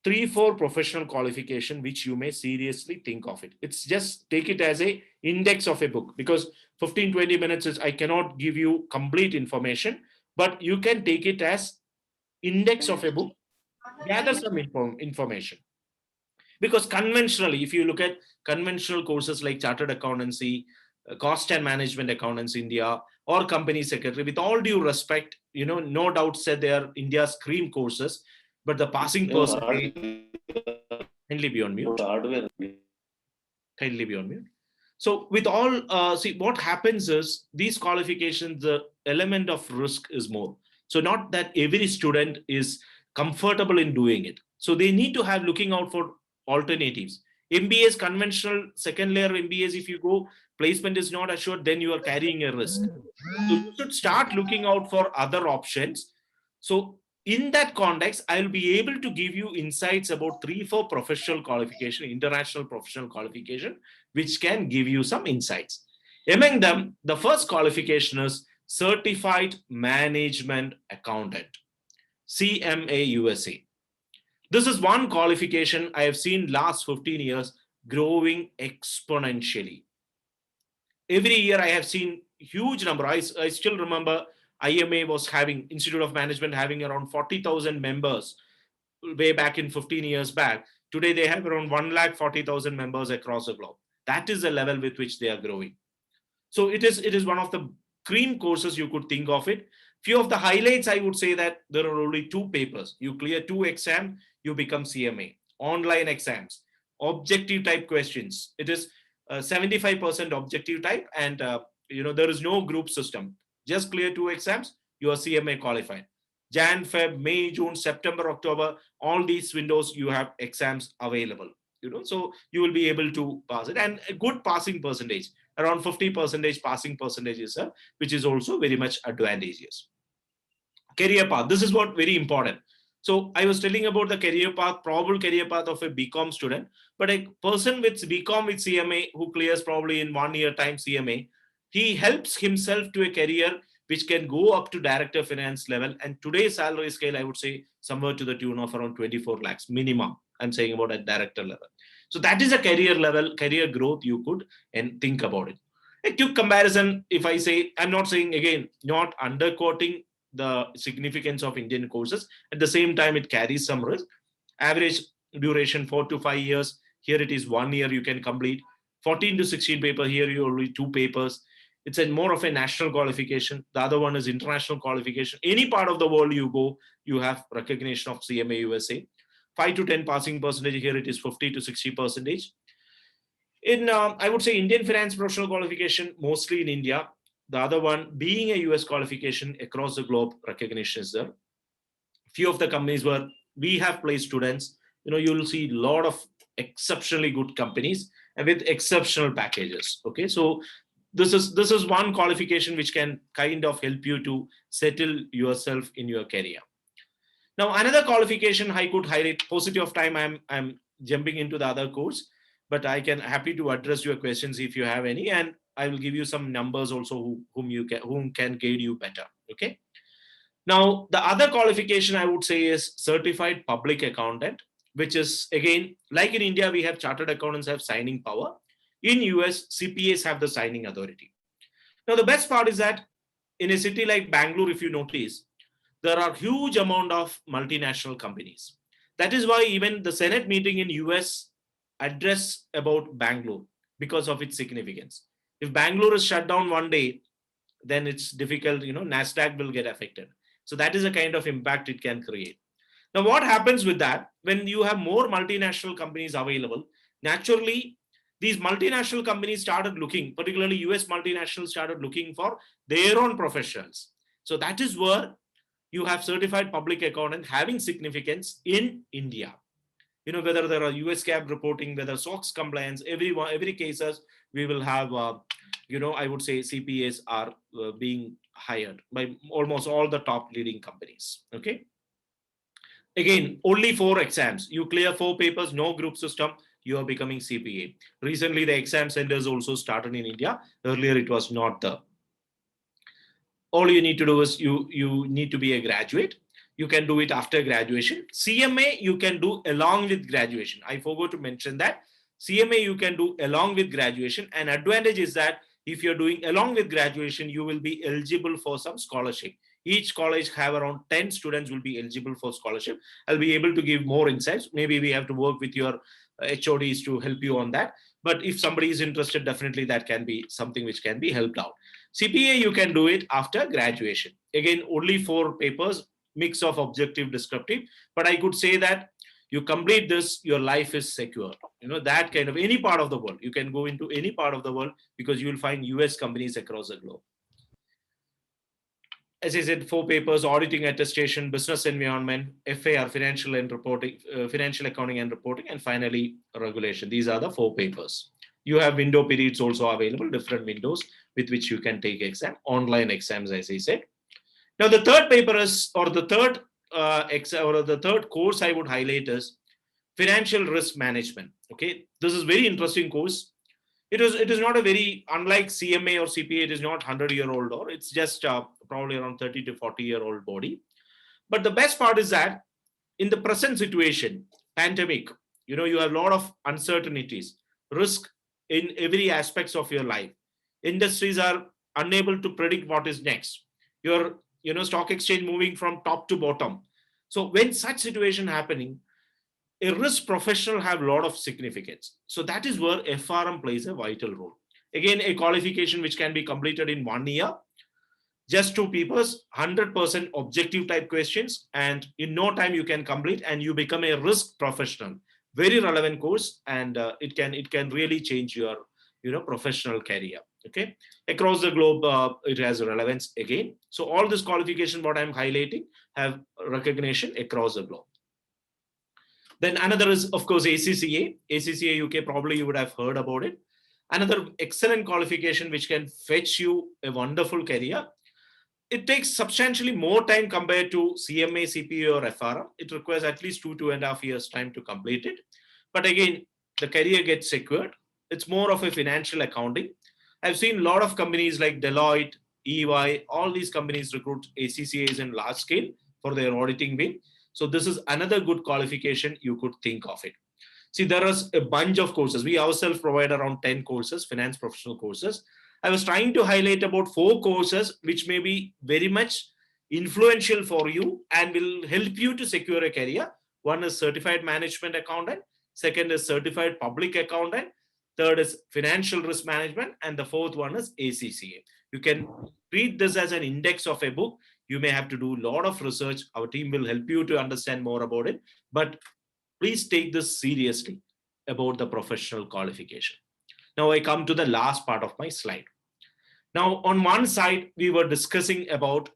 [SPEAKER 2] 3-4 professional qualification which you may seriously think of it. It's just take it as a index of a book, because 15-20 minutes is I cannot give you complete information, but you can take it as index of a book, gather some information. Because conventionally, if you look at conventional courses like chartered accountancy, cost and management accountants India, or company secretary, with all due respect, no doubt said they are India's cream courses, but the passing percentage, kindly be on mute. Kindly be on mute. So with all, see what happens is these qualifications, the element of risk is more. So not that every student is comfortable in doing it. So they need to have looking out for alternatives. MBAs, conventional second layer MBAs, if you go, placement is not assured, then you are carrying a risk. So you should start looking out for other options. So in that context, I'll be able to give you insights about 3-4 professional qualification, international professional qualification, which can give you some insights. Among them, the first qualification is Certified Management Accountant, CMA USA. This is one qualification I have seen last 15 years growing exponentially. Every year I have seen huge number. I still remember IMA was having, Institute of Management having around 40,000 members way back in 15 years back. Today they have around 140,000 members across the globe. That is the level with which they are growing. So it is one of the cream courses you could think of it. Few of the highlights, I would say that there are only 2 papers. You clear 2 exams, you become CMA. Online exams, objective type questions. It is 75% objective type, and there is no group system. Just clear 2 exams, you are CMA qualified. Jan, Feb, May, June, September, October, all these windows you have exams available. So you will be able to pass it, and a good passing percentage, around 50% passing percentage is which is also very much advantageous. Career path, this is what very important. So I was telling about the career path, probable career path of a BCom student, but a person with BCom with CMA who clears probably in 1 year time CMA, he helps himself to a career which can go up to director finance level, and today's salary scale, I would say somewhere to the tune of around 24 lakhs minimum. I'm saying about at director level. So that is a career level, career growth you could and think about it. A quick comparison, if I say, I'm not saying again, not underquoting the significance of Indian courses. At the same time, it carries some risk. Average duration 4 to 5 years. Here it is 1 year you can complete. 14 to 16 paper. Here you only 2 papers. It's more of a national qualification. The other one is international qualification. Any part of the world you go, you have recognition of CMA USA. 5 to 10 passing percentage. Here it is 50 to 60%. In I would say Indian finance professional qualification, mostly in India. The other one being a US qualification across the globe, recognition is there. Few of the companies where we have placed students, you will see a lot of exceptionally good companies and with exceptional packages. Okay, so this is one qualification which can kind of help you to settle yourself in your career. Now, another qualification I could highlight, paucity of time, I'm jumping into the other course, but I can happy to address your questions if you have any, and I will give you some numbers also whom can guide you better. Okay. Now, the other qualification I would say is Certified Public Accountant, which is again, like in India, we have chartered accountants have signing power. In US, CPAs have the signing authority. Now, the best part is that in a city like Bangalore, if you notice, there are huge amount of multinational companies. That is why even the Senate meeting in US address about Bangalore because of its significance. If Bangalore is shut down one day, then it's difficult, NASDAQ will get affected. So that is a kind of impact it can create. Now, what happens with that? When you have more multinational companies available, naturally, these multinational companies started looking, particularly US multinationals started looking for their own professionals. So that is where you have Certified Public Accountant having significance in India. Whether there are US GAAP reporting, whether SOX compliance, every cases we will have, I would say CPAs are being hired by almost all the top leading companies. Okay. Again, only 4 exams. You clear 4 papers, no group system, you are becoming CPA. Recently, the exam centers also started in India. Earlier, it was not there. All you need to do is you need to be a graduate. You can do it after graduation. CMA you can do along with graduation. I forgot to mention that. CMA you can do along with graduation. And advantage is that if you're doing along with graduation, you will be eligible for some scholarship. Each college have around 10 students will be eligible for scholarship. I'll be able to give more insights. Maybe we have to work with your HODs to help you on that. But if somebody is interested, definitely that can be something which can be helped out. CPA, you can do it after graduation. Again, only 4 papers, mix of objective, descriptive. But I could say that you complete this, your life is secure. That kind of any part of the world. You can go into any part of the world because you will find US companies across the globe. As I said, 4 papers: auditing, attestation, business environment, FAR, financial and reporting, financial accounting and reporting, and finally regulation. These are the 4 papers. You have window periods also available, different windows with which you can take exam, online exams, as I said. Now, the third paper is, or the third the third course I would highlight is financial risk management. Okay, this is very interesting course. It is not a very, unlike CMA or CPA, it is not 100-year-old, or it's just probably around 30 to 40-year-old body. But the best part is that in the present situation, pandemic, you have a lot of uncertainties, risk in every aspects of your life. Industries are unable to predict what is next. Your stock exchange moving from top to bottom. So when such situation happening, a risk professional have a lot of significance. So that is where FRM plays a vital role. Again, a qualification which can be completed in 1 year, just 2 papers, 100% objective type questions, and in no time you can complete and you become a risk professional. Very relevant course, and it can really change your professional career. Okay, across the globe it has relevance again. So all this qualification what I'm highlighting have recognition across the globe. Then another is, of course, ACCA. ACCA UK, probably you would have heard about it. Another excellent qualification which can fetch you a wonderful career. It takes substantially more time compared to CMA, CPA, or FRM. It requires at least 2.5 years time to complete it. But again, the career gets secured. It's more of a financial accounting. I've seen a lot of companies like Deloitte, EY, all these companies recruit ACCAs in large scale for their auditing wing. So this is another good qualification you could think of it. See, there is a bunch of courses. We ourselves provide around 10 courses, finance professional courses. I was trying to highlight about 4 courses which may be very much influential for you and will help you to secure a career. One is certified management accountant. Second is certified public accountant. Third is financial risk management. And the fourth one is ACCA. You can treat this as an index of a book. You may have to do a lot of research. Our team will help you to understand more about it. But please take this seriously about the professional qualification. Now I come to the last part of my slide. Now, on one side, we were discussing about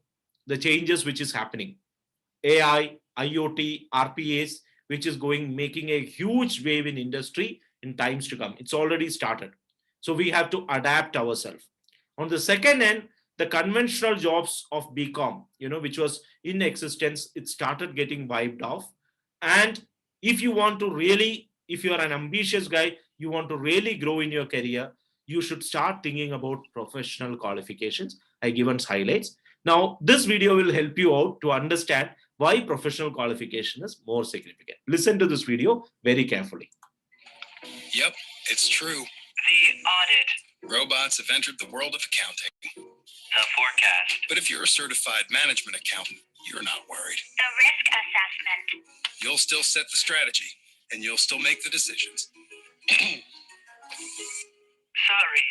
[SPEAKER 2] the changes which is happening. AI, IoT, RPAs, which is making a huge wave in industry in times to come. It's already started. So we have to adapt ourselves. On the second end, the conventional jobs of Bcom, which was in existence, it started getting wiped off. And if you want to really, if you're an ambitious guy, you want to really grow in your career, you should start thinking about professional qualifications. I given highlights. Now, this video will help you out to understand why professional qualification is more significant. Listen to this video very carefully.
[SPEAKER 5] Yep, it's true.
[SPEAKER 15] The audit.
[SPEAKER 5] Robots have entered the world of accounting.
[SPEAKER 15] The forecast.
[SPEAKER 5] But if you're a certified management accountant, you're not worried.
[SPEAKER 15] The risk assessment.
[SPEAKER 5] You'll still set the strategy, and you'll still make the decisions.
[SPEAKER 15] Sorry,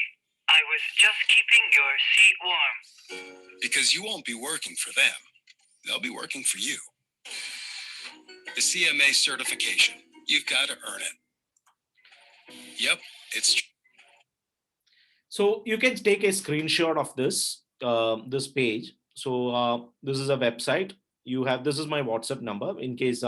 [SPEAKER 15] I was just keeping your seat warm.
[SPEAKER 5] Because you won't be working for them. They'll be working for you. The CMA certification. You've got to earn it. Yep, it's true.
[SPEAKER 2] So you can take a screenshot of this, this page. So this is a website. This is my WhatsApp number. In case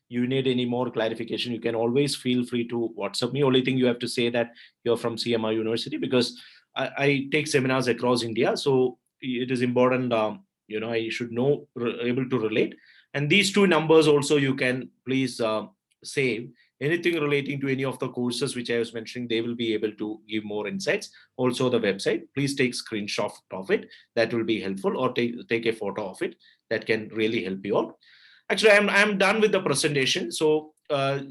[SPEAKER 2] you need any more clarification, you can always feel free to WhatsApp me. Only thing you have to say that you're from CMR University, because I take seminars across India. So it is important, I should know, able to relate. And these 2 numbers also you can please save. Anything relating to any of the courses which I was mentioning, they will be able to give more insights. Also the website, please take screenshot of it. That will be helpful, or take a photo of it. That can really help you out. Actually, I'm done with the presentation. So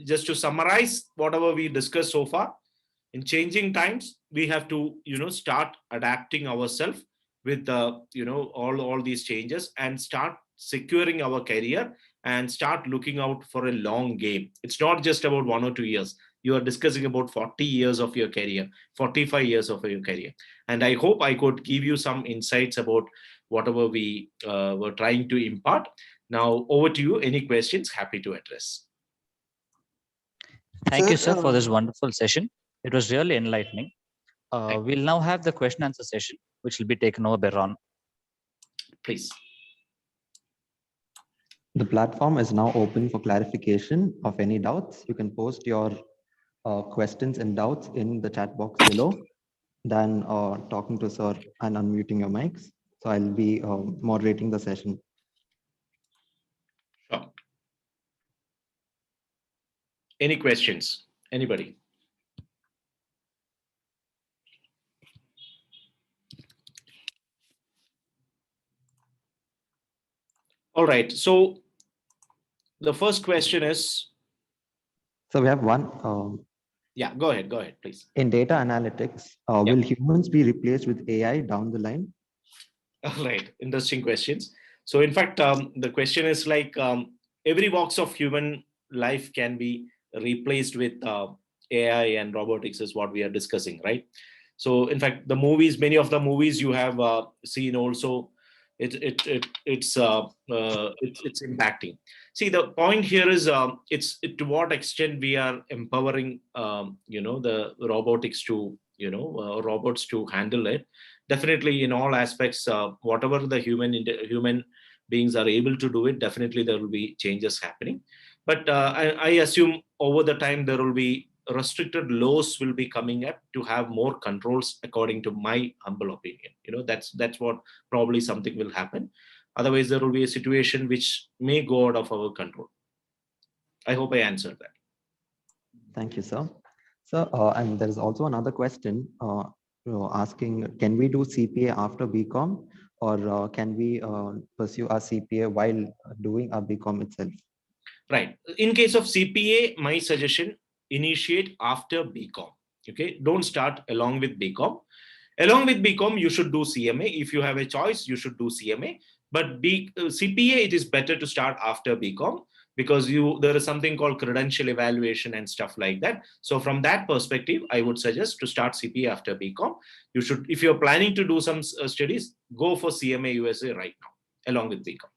[SPEAKER 2] just to summarize whatever we discussed so far, in changing times, we have to, start adapting ourselves. with all these changes and start securing our career and start looking out for a long game. It's not just about 1 or 2 years. You are discussing about 40 years of your career, 45 years of your career. And I hope I could give you some insights about whatever we were trying to impart. Now, over to you. Any questions? Happy to address.
[SPEAKER 1] Thank you, sir, for this wonderful session. It was really enlightening. We'll now have the question answer session, which will be taken over by Ron.
[SPEAKER 2] Please.
[SPEAKER 16] The platform is now open for clarification of any doubts. You can post your questions and doubts in the chat box below, then talking to sir and unmuting your mics. So I'll be moderating the session.
[SPEAKER 2] Sure. Any questions? Anybody? All right. So the first question is.
[SPEAKER 16] So we have one.
[SPEAKER 2] Yeah, go ahead, please.
[SPEAKER 16] In data analytics, will humans be replaced with AI down the line?
[SPEAKER 2] All right, interesting questions. So in fact, the question is like every box of human life can be replaced with AI and robotics is what we are discussing, right? So in fact, the movies, many of the movies you have seen also, it's impacting. See, the point here is to what extent we are empowering the robotics to robots to handle it. Definitely in all aspects, whatever the human beings are able to do it, definitely there will be changes happening. But I assume over the time there will be restricted laws will be coming up to have more controls, according to my humble opinion. That's what probably something will happen. Otherwise, there will be a situation which may go out of our control. I hope I answered that.
[SPEAKER 16] Thank you, sir. So, and there is also another question asking, can we do CPA after Bcom, or can we pursue our CPA while doing our Bcom itself?
[SPEAKER 2] Right. In case of CPA, my suggestion, initiate after Bcom. Okay, don't start along with Bcom. Along with Bcom, you should do CMA. If you have a choice, you should do CMA. But CPA, it is better to start after Bcom, because there is something called credential evaluation and stuff like that. So from that perspective, I would suggest to start CPA after Bcom. You should, if you're planning to do some studies, go for CMA USA right now, along with Bcom.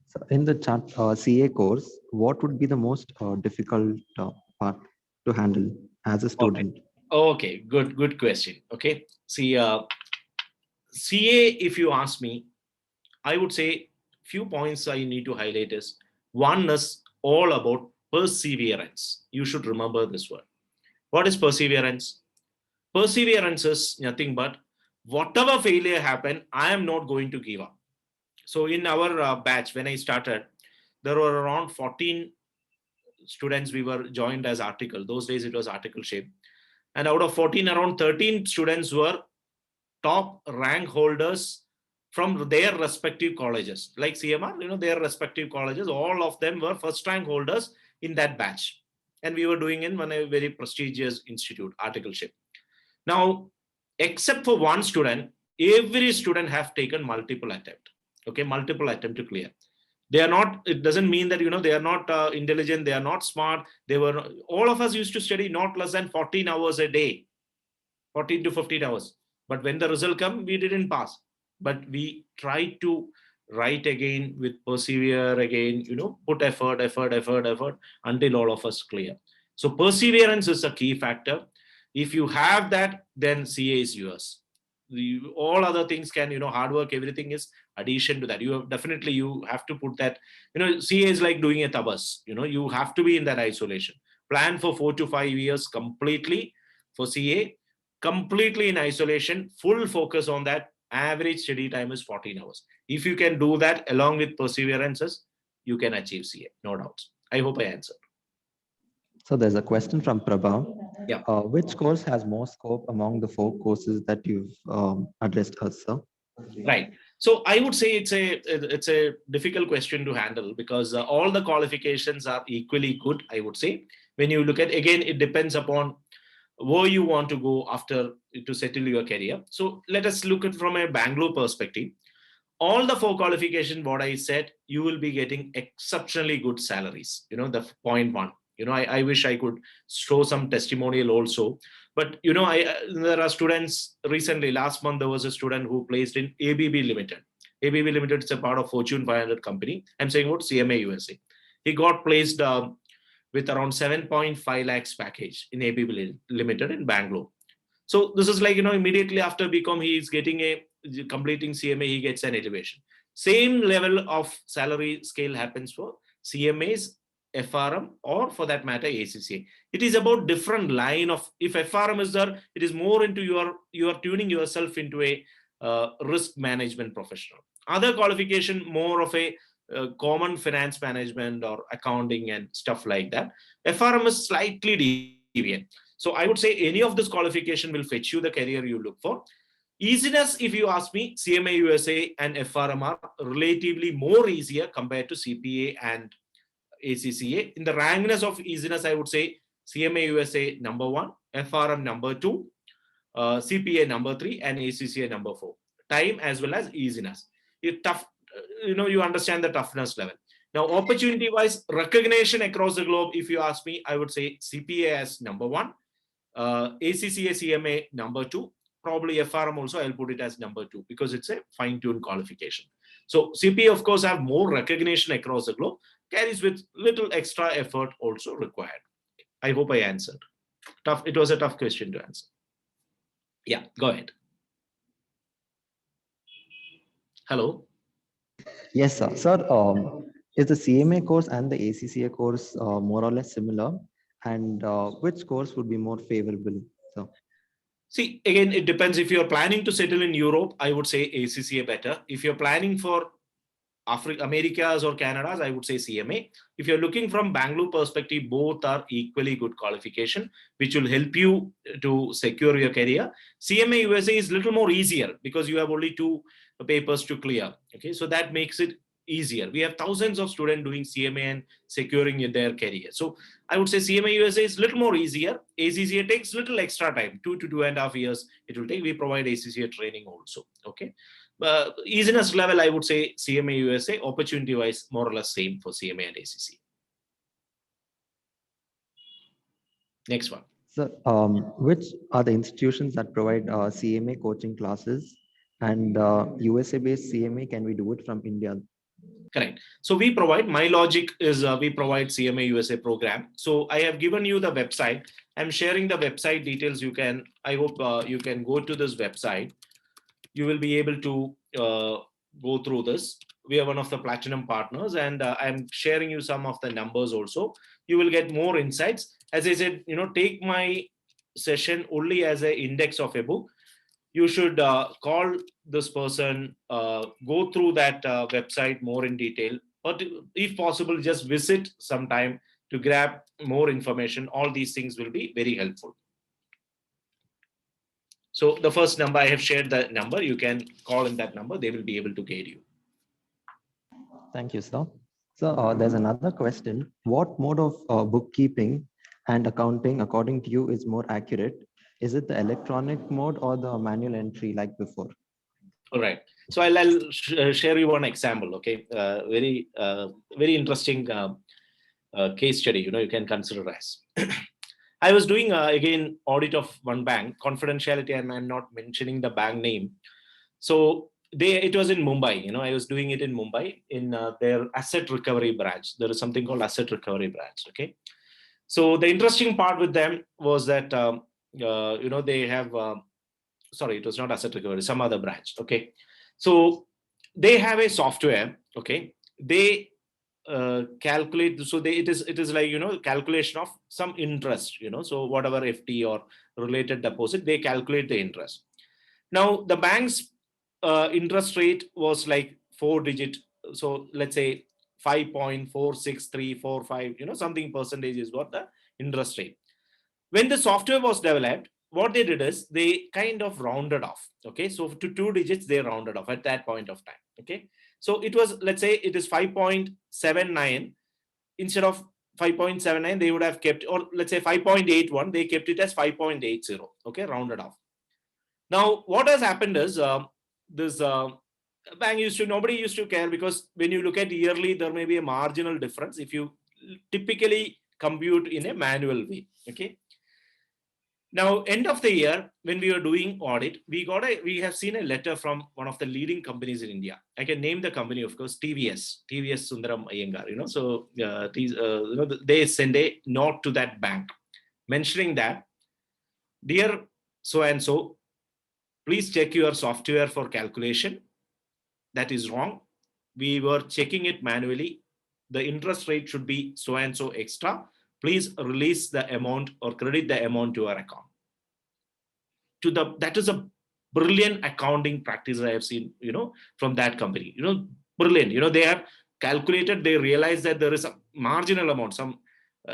[SPEAKER 16] So in the CA course, what would be the most difficult part to handle as a student?
[SPEAKER 2] Okay, good question. Okay, see, CA, if you ask me, I would say few points I need to highlight is, one is all about perseverance. You should remember this word. What is perseverance? Perseverance is nothing but whatever failure happen, I am not going to give up. So in our batch, when I started, there were around 14 students we were joined as article. Those days it was article shape. And out of 14, around 13 students were top rank holders from their respective colleges. Like CMR, their respective colleges, all of them were first rank holders in that batch. And we were doing in a very prestigious institute, articleship. Now, except for one student, every student have taken multiple attempt. Okay, multiple attempt to clear. They are not, it doesn't mean that, they are not intelligent, they are not smart. All of us used to study not less than 14 hours a day, 14 to 15 hours. But when the result come, we didn't pass. But we tried to write again, with persevere again, put effort until all of us clear. So perseverance is a key factor. If you have that, then CA is yours. All other things can, hard work, everything is addition to that. You have to put that, CA is like doing a tabas, you have to be in that isolation. Plan for 4 to 5 years completely for CA, completely in isolation, full focus on that. Average study time is 14 hours. If you can do that along with perseverances, you can achieve CA, no doubts. I hope I answered.
[SPEAKER 16] So there's a question from Prabha.
[SPEAKER 2] Yeah.
[SPEAKER 16] Which course has more scope among the 4 courses that you've addressed us, sir?
[SPEAKER 2] Right. So I would say it's a difficult question to handle, because all the qualifications are equally good, I would say. When you look at, again, it depends upon where you want to go after to settle your career. So let us look at from a Bangalore perspective. All the 4 qualification, what I said, you will be getting exceptionally good salaries. The point one. I wish I could show some testimonial also. But, there are students recently, last month, there was a student who placed in ABB Limited. ABB Limited is a part of Fortune 500 company. I'm saying about CMA USA. He got placed with around 7.5 lakhs package in ABB Limited in Bangalore. So this is like, immediately after Bcom, he is getting completing CMA, he gets an elevation. Same level of salary scale happens for CMAs, FRM, or for that matter, ACCA. It is about different line of, if FRM is there, it is more into you are tuning yourself into a risk management professional. Other qualification, more of a common finance management or accounting and stuff like that. FRM is slightly deviant. So I would say any of this qualification will fetch you the career you look for. Easiness, if you ask me, CMA USA and FRM are relatively more easier compared to CPA and ACCA. In the rankness of easiness, I would say CMA USA number 1, FRM number 2, CPA number 3, and ACCA number 4. Time as well as easiness. It's tough, you understand the toughness level. Now, opportunity-wise, recognition across the globe, if you ask me, I would say CPA as number 1, ACCA CMA number 2, probably FRM also I'll put it as number 2 because it's a fine-tuned qualification. So CPA, of course, have more recognition across the globe, carries with little extra effort also required. I hope I answered. Tough. It was a tough question to answer. Yeah, go ahead. Hello.
[SPEAKER 16] Yes, sir. Sir, is the CMA course and the ACCA course more or less similar? And which course would be more favorable? So,
[SPEAKER 2] see, again, it depends. If you're planning to settle in Europe, I would say ACCA better. If you're planning for Africa, Americas or Canadas, I would say CMA. If you're looking from Bangalore perspective, both are equally good qualification, which will help you to secure your career. CMA USA is a little more easier because you have only 2 papers to clear. Okay, so that makes it easier. We have thousands of students doing CMA and securing their career. So I would say CMA USA is a little more easier. ACCA takes little extra time, 2 to 2.5 years it will take. We provide ACCA training also. Okay. Easiness level, I would say CMA USA, opportunity wise, more or less same for CMA and ACCA. Next one.
[SPEAKER 16] So, which are the institutions that provide CMA coaching classes? And USA-based CMA, can we do it from India?
[SPEAKER 2] Correct. So we provide, MyLogic is, we provide CMA USA program. So I have given you the website. I'm sharing the website details. You can, I hope you can go to this website. You will be able to go through this. We are one of the platinum partners, and I'm sharing you some of the numbers also. You will get more insights. As I said, take my session only as an index of a book. You should call this person, go through that website more in detail, or if possible, just visit sometime to grab more information. All these things will be very helpful. So the first number, I have shared the number. You can call in that number. They will be able to guide you.
[SPEAKER 16] Thank you, sir. So there's another question. What mode of bookkeeping and accounting, according to you, is more accurate? Is it the electronic mode or the manual entry like before?
[SPEAKER 2] All right. So I'll share you one example. Okay. Very interesting case study. You can consider as. I was doing again audit of one bank, confidentiality, and I'm not mentioning the bank name. So it was in Mumbai. I was doing it in Mumbai in their asset recovery branch. There is something called asset recovery branch. Okay. So the interesting part with them was that they have sorry, it was not asset recovery, some other branch. Okay. So they have a software. Okay. They calculate, so it is like calculation of some interest, so whatever FD or related deposit, they calculate the interest. Now the bank's interest rate was like 4-digit, so let's say 5.46345, something percentage is what the interest rate. When the software was developed, what they did is they kind of rounded off. Okay, so to 2 digits they rounded off at that point of time. Okay, so it was, let's say it is 5.79 instead of 5.79, they would have kept, or let's say 5.81, they kept it as 5.80, okay, rounded off. Now, what has happened is this bank nobody used to care, because when you look at yearly, there may be a marginal difference if you typically compute in a manual way, okay. Now, end of the year, when we were doing audit, we have seen a letter from one of the leading companies in India. I can name the company, of course, TVS Sundaram Iyengar, so they send a note to that bank mentioning that, dear so-and-so, please check your software for calculation. That is wrong. We were checking it manually. The interest rate should be so-and-so extra. Please release the amount or credit the amount to our account. That is a brilliant accounting practice I have seen, from that company. Brilliant. They have calculated, they realize that there is a marginal amount, some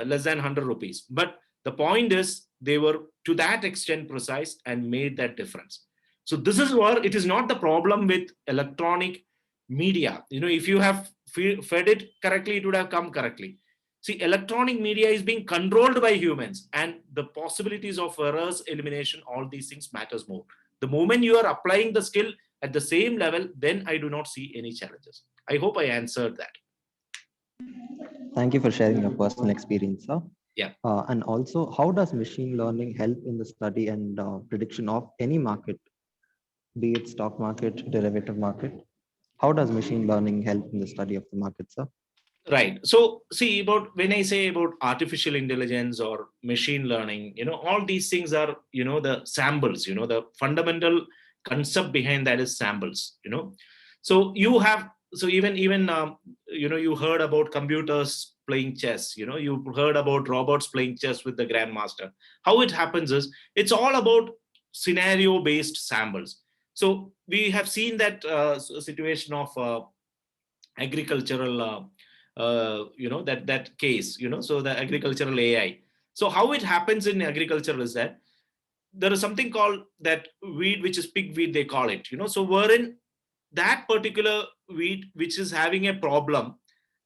[SPEAKER 2] less than 100 rupees. But the point is, they were to that extent precise and made that difference. So this is where it is not the problem with electronic media. If you have fed it correctly, it would have come correctly. See, electronic media is being controlled by humans, and the possibilities of errors, elimination, all these things matters more. The moment you are applying the skill at the same level, then I do not see any challenges. I hope I answered that.
[SPEAKER 16] Thank you for sharing your personal experience, sir.
[SPEAKER 2] Yeah.
[SPEAKER 16] And also, how does machine learning help in the study and prediction of any market, be it stock market, derivative market? How does machine learning help in the study of the market, sir?
[SPEAKER 2] Right. So see, when I say about artificial intelligence or machine learning, all these things are, the samples, the fundamental concept behind that is samples, So you heard about computers playing chess, you heard about robots playing chess with the grandmaster. How it happens is, it's all about scenario-based samples. So we have seen that situation of agricultural that case, so the agricultural AI. So how it happens in agriculture is that there is something called that weed, which is pigweed, they call it, so wherein that particular weed which is having a problem,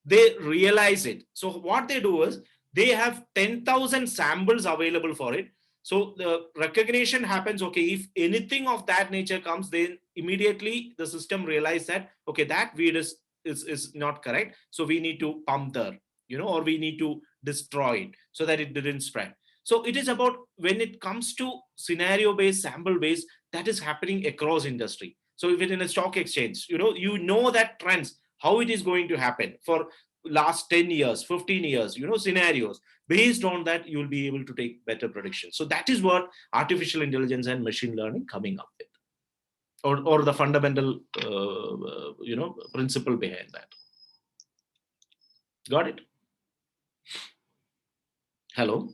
[SPEAKER 2] they realize it. So what they do is, they have 10,000 samples available for it. So the recognition happens, okay, if anything of that nature comes, then immediately the system realizes that, okay, that weed is not correct, so we need to pump there, or we need to destroy it so that it didn't spread. So it is about, when it comes to scenario based, sample based, that is happening across industry. So if it in a stock exchange, that trends, how it is going to happen for last 10 years, 15 years, scenarios. Based on that, you'll be able to take better predictions. So that is what artificial intelligence and machine learning coming up with. Or the fundamental, principle behind that. Got it? Hello?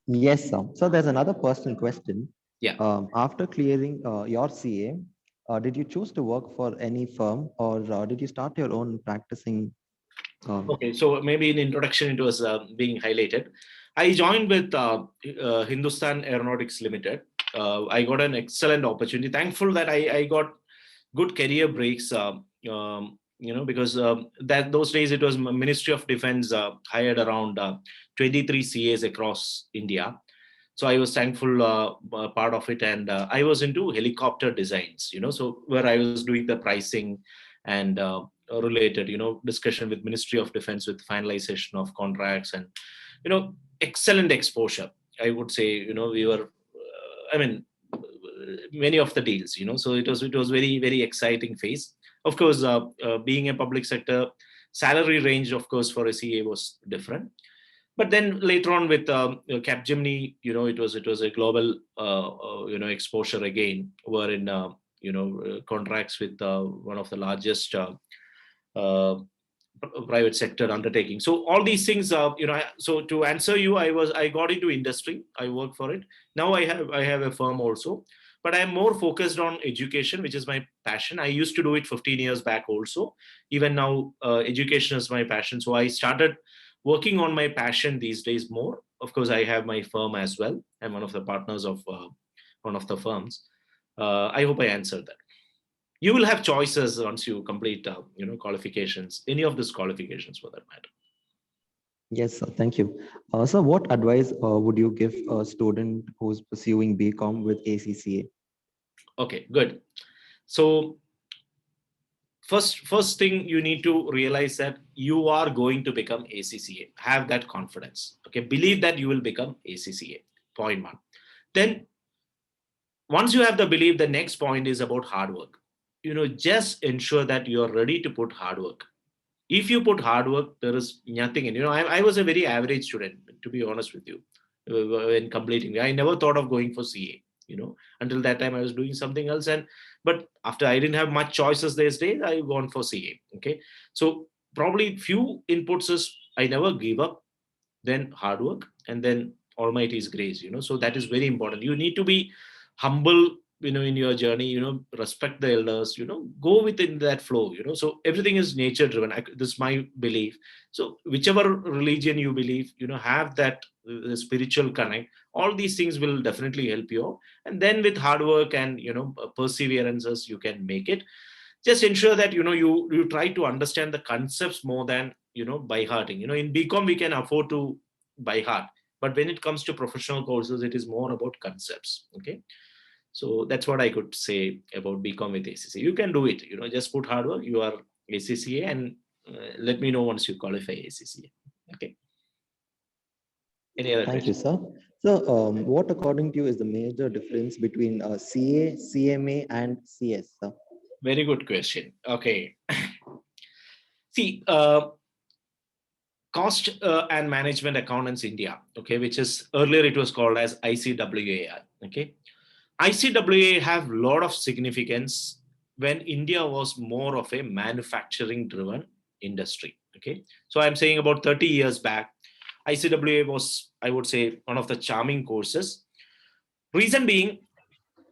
[SPEAKER 16] Yes, sir. So there's another personal question.
[SPEAKER 2] Yeah.
[SPEAKER 16] After clearing your CA, did you choose to work for any firm, or did you start your own practicing?
[SPEAKER 2] Okay, so maybe in introduction it was being highlighted. I joined with Hindustan Aeronautics Limited. I got an excellent opportunity. Thankful that I got good career breaks, because those days it was Ministry of Defense hired around 23 CAs across India. So I was thankful part of it, and I was into helicopter designs, so where I was doing the pricing and related, discussion with Ministry of Defense with finalization of contracts, and excellent exposure. I would say, we were, many of the deals, so it was very, very exciting phase. Of course, being a public sector, salary range, of course, for a CA was different. But then later on with Capgemini, it was a global, exposure again, wherein, contracts with one of the largest private sector undertaking. So all these things, so to answer you, I got into industry, I work for it. Now I have a firm also, but I'm more focused on education, which is my passion. I used to do it 15 years back also. Even now, education is my passion. So I started working on my passion these days more. Of course, I have my firm as well. I'm one of the partners of one of the firms. I hope I answered that. You will have choices once you complete, qualifications, any of these qualifications for that matter.
[SPEAKER 16] Yes, sir. Thank you. Sir, what advice would you give a student who's pursuing BCom with ACCA?
[SPEAKER 2] Okay, good. So first thing you need to realize that you are going to become ACCA. Have that confidence. Okay, believe that you will become ACCA. Point one. Then once you have the belief, the next point is about hard work. Just ensure that you are ready to put hard work. If you put hard work, there is nothing in. I was a very average student, to be honest with you, when completing. I never thought of going for CA. Until that time I was doing something else, but after I didn't have much choices these days, I gone for CA. Okay, so probably few inputs is I never give up, then hard work, and then Almighty's grace. So that is very important. You need to be humble, in your journey. Respect the elders. Go within that flow. So everything is nature driven. This is my belief. So whichever religion you believe, have that spiritual connect. All these things will definitely help you out. And then with hard work and perseverances, you can make it. Just ensure that you try to understand the concepts more than by hearting. In BCom we can afford to by heart, but when it comes to professional courses, it is more about concepts. Okay, so that's what I could say about BCom with ACCA. You can do it. Just put hard work. You are ACCA, and let me know once you qualify ACCA. Okay. Any other
[SPEAKER 16] Thank you,
[SPEAKER 2] questions?
[SPEAKER 16] sir. So, what according to you is the major difference between CA, CMA, and CS, sir?
[SPEAKER 2] Very good question. Okay. See, cost and management accountants India, okay, which is earlier it was called as ICWA. Okay, ICWA have a lot of significance when India was more of a manufacturing driven industry. Okay, so I'm saying about 30 years back, ICWA was, I would say, one of the charming courses. Reason being,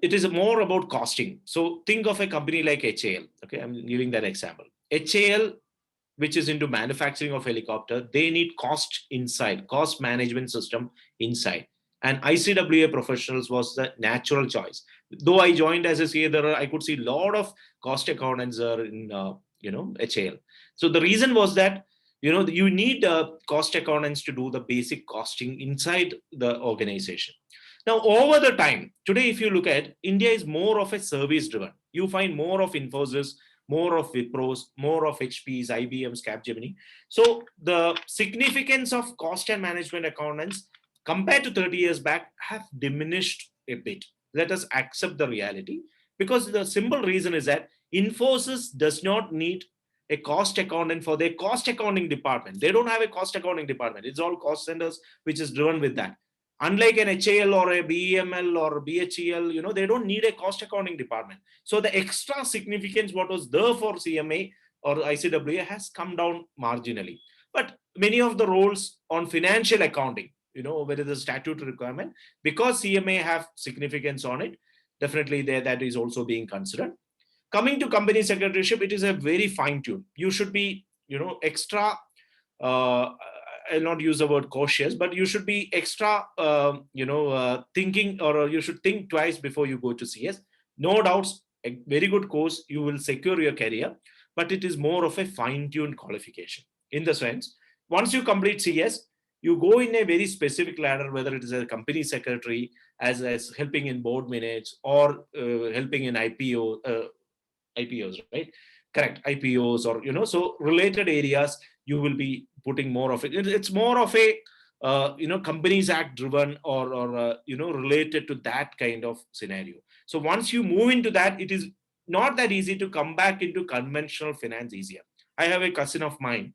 [SPEAKER 2] it is more about costing. So think of a company like HAL. Okay, I'm giving that example. HAL, which is into manufacturing of helicopter, they need cost inside, cost management system inside. And ICWA professionals was the natural choice. Though I joined as a CA, I could see a lot of cost accountants are in HAL. So the reason was that you need cost accountants to do the basic costing inside the organization. Now, over the time, today, if you look at India is more of a service driven. You find more of Infosys, more of Wipros, more of HPs, IBMs, Capgemini. So the significance of cost and management accountants compared to 30 years back have diminished a bit. Let us accept the reality, because the simple reason is that Infosys does not need a cost accountant for their cost accounting department. They don't have a cost accounting department. It's all cost centers which is driven with that. Unlike an HAL or a BEML or BHEL, they don't need a cost accounting department. So the extra significance what was there for CMA or ICWA has come down marginally. But many of the roles on financial accounting, where is the statutory requirement, because CMA have significance on it, definitely there that is also being considered. Coming to company secretaryship, it is a very fine tune. You should be, extra. I'll not use the word cautious, but you should be extra, thinking, or you should think twice before you go to CS. No doubts, a very good course. You will secure your career, but it is more of a fine-tuned qualification. In the sense, once you complete CS, you go in a very specific ladder, whether it is a company secretary, as helping in board minutes, or helping in IPOs, right? Correct, IPOs, or so related areas. You will be putting more of it. It's more of a Companies Act driven, or related to that kind of scenario. So once you move into that, it is not that easy to come back into conventional finance easier. I have a cousin of mine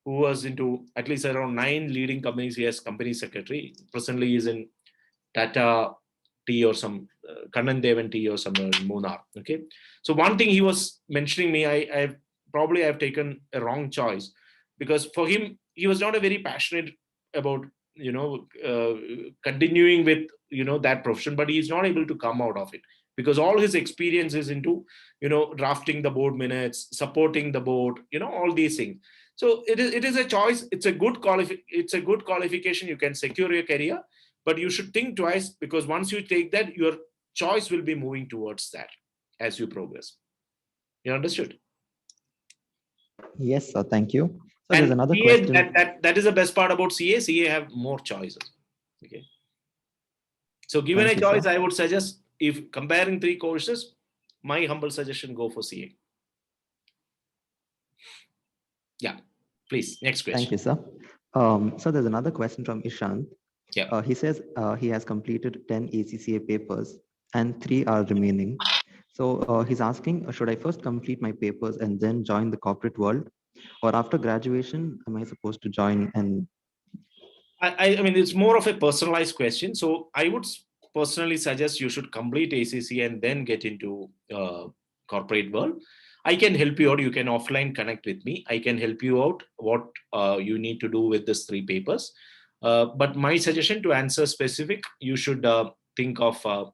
[SPEAKER 2] who was into at least around 9 leading companies. He has company secretary. Presently, he is in Tata Tea or some Kannan Devan Tea or somewhere in Munnar. Okay, so one thing he was mentioning me, I've taken a wrong choice, because for him he was not a very passionate about continuing with that profession, but he's not able to come out of it because all his experience is into drafting the board minutes, supporting the board, all these things. So it is a choice. It's a good qualification. You can secure your career, but you should think twice, because once you take that, your choice will be moving towards that as you progress. You understood?
[SPEAKER 16] Yes, sir. Thank you. So there's another
[SPEAKER 2] CA,
[SPEAKER 16] question.
[SPEAKER 2] that is the best part about CA. CA have more choices. Okay. So given
[SPEAKER 16] Thank
[SPEAKER 2] a
[SPEAKER 16] you,
[SPEAKER 2] choice,
[SPEAKER 16] sir.
[SPEAKER 2] I would suggest, if comparing 3 courses, my humble suggestion, go for CA. Yeah, please. Next question.
[SPEAKER 16] Thank you, sir. So there's another question from Ishant.
[SPEAKER 2] Yeah.
[SPEAKER 16] He says he has completed 10 ACCA papers and 3 are remaining. So he's asking, should I first complete my papers and then join the corporate world? Or after graduation, am I supposed to join? And
[SPEAKER 2] I mean, it's more of a personalized question. So I would personally suggest you should complete ACC and then get into corporate world. I can help you out. You can offline connect with me. I can help you out what you need to do with these 3 papers. But my suggestion, to answer specific, you should think of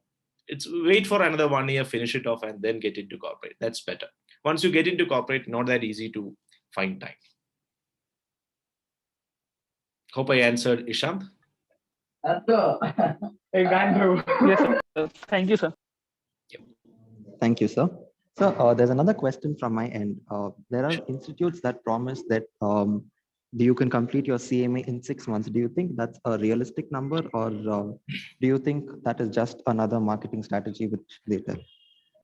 [SPEAKER 2] it's wait for another 1 year, finish it off, and then get into corporate. That's better. Once you get into corporate, not that easy to find time. Hope I answered, Ishant.
[SPEAKER 9] Yes, sir. Thank you, sir.
[SPEAKER 16] thank you, sir. So there's another question from my end. There are institutes that promise that you can complete your CMA in 6 months. Do you think that's a realistic number, or do you think that is just another marketing strategy which they tell?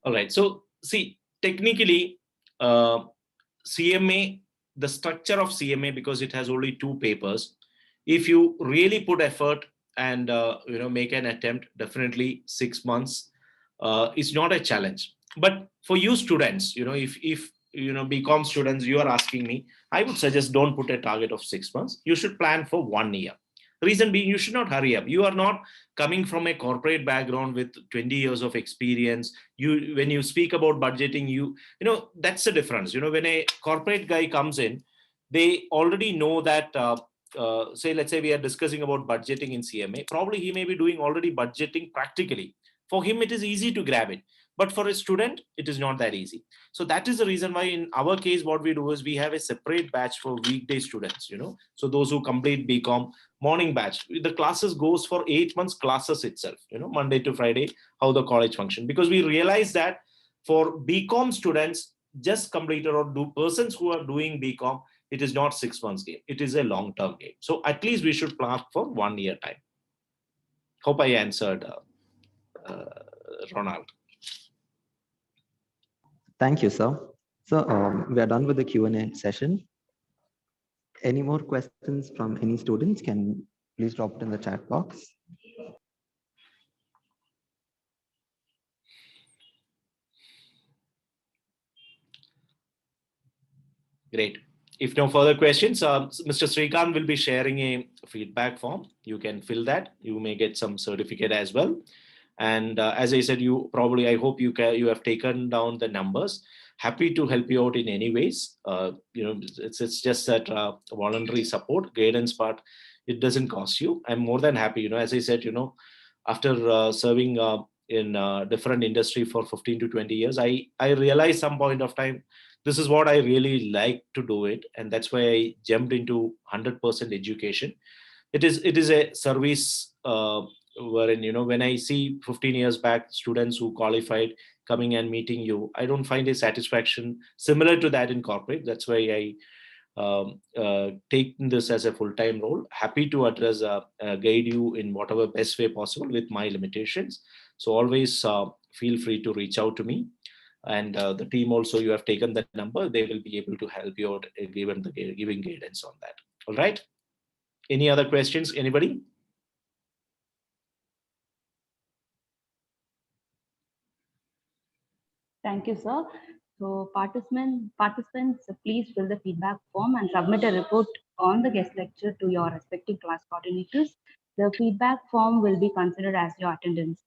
[SPEAKER 2] All right. So see, technically, CMA, the structure of CMA, because it has only 2 papers, if you really put effort and make an attempt, definitely 6 months is not a challenge. But for you students, if BCom students, you are asking me, I would suggest don't put a target of 6 months. You should plan for 1 year. Reason being, you should not hurry up. You are not coming from a corporate background with 20 years of experience. When you speak about budgeting, that's the difference. When a corporate guy comes in, they already know that let's say we are discussing about budgeting in CMA. Probably he may be doing already budgeting practically. For him, it is easy to grab it. But for a student, it is not that easy. So that is the reason why in our case, what we do is we have a separate batch for weekday students, So those who complete BCom, morning batch, the classes goes for 8 months classes itself, Monday to Friday, how the college function. Because we realize that for BCom students, just completed or do persons who are doing BCom, it is not 6 months game. It is a long-term game. So at least we should plan for 1 year time. Hope I answered, Ronald.
[SPEAKER 16] Thank you, sir. So we are done with the Q&A session. Any more questions from any students? Can please drop it in the chat box.
[SPEAKER 2] Great. If no further questions, Mr. Srikanth will be sharing a feedback form. You can fill that. You may get some certificate as well. And as I said, I hope you have taken down the numbers. Happy to help you out in any ways. It's just that voluntary support, guidance part, it doesn't cost you. I'm more than happy. As I said, after serving in different industry for 15 to 20 years, I realized some point of time, this is what I really like to do it. And that's why I jumped into 100% education. It is a service wherein, when I see 15 years back students who qualified coming and meeting you, I don't find a satisfaction similar to that in corporate. That's why I take this as a full-time role. Happy to address, guide you in whatever best way possible with my limitations. So always feel free to reach out to me. And the team also, you have taken that number, they will be able to help you out giving guidance on that. All right. Any other questions, anybody?
[SPEAKER 6] Thank you, sir. So participants, please fill the feedback form and submit a report on the guest lecture to your respective class coordinators. The feedback form will be considered as your attendance.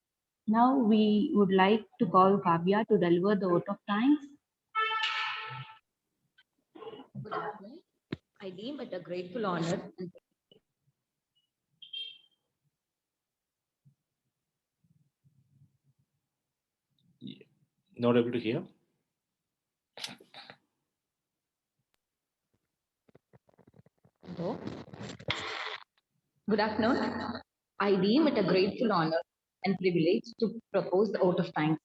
[SPEAKER 6] Now we would like to call Kavya to deliver the vote of thanks.
[SPEAKER 17] Good afternoon. I deem it a grateful honor and
[SPEAKER 2] Not able to hear.
[SPEAKER 17] Hello. Good afternoon. I deem it a grateful honor and privilege to propose the vote of thanks.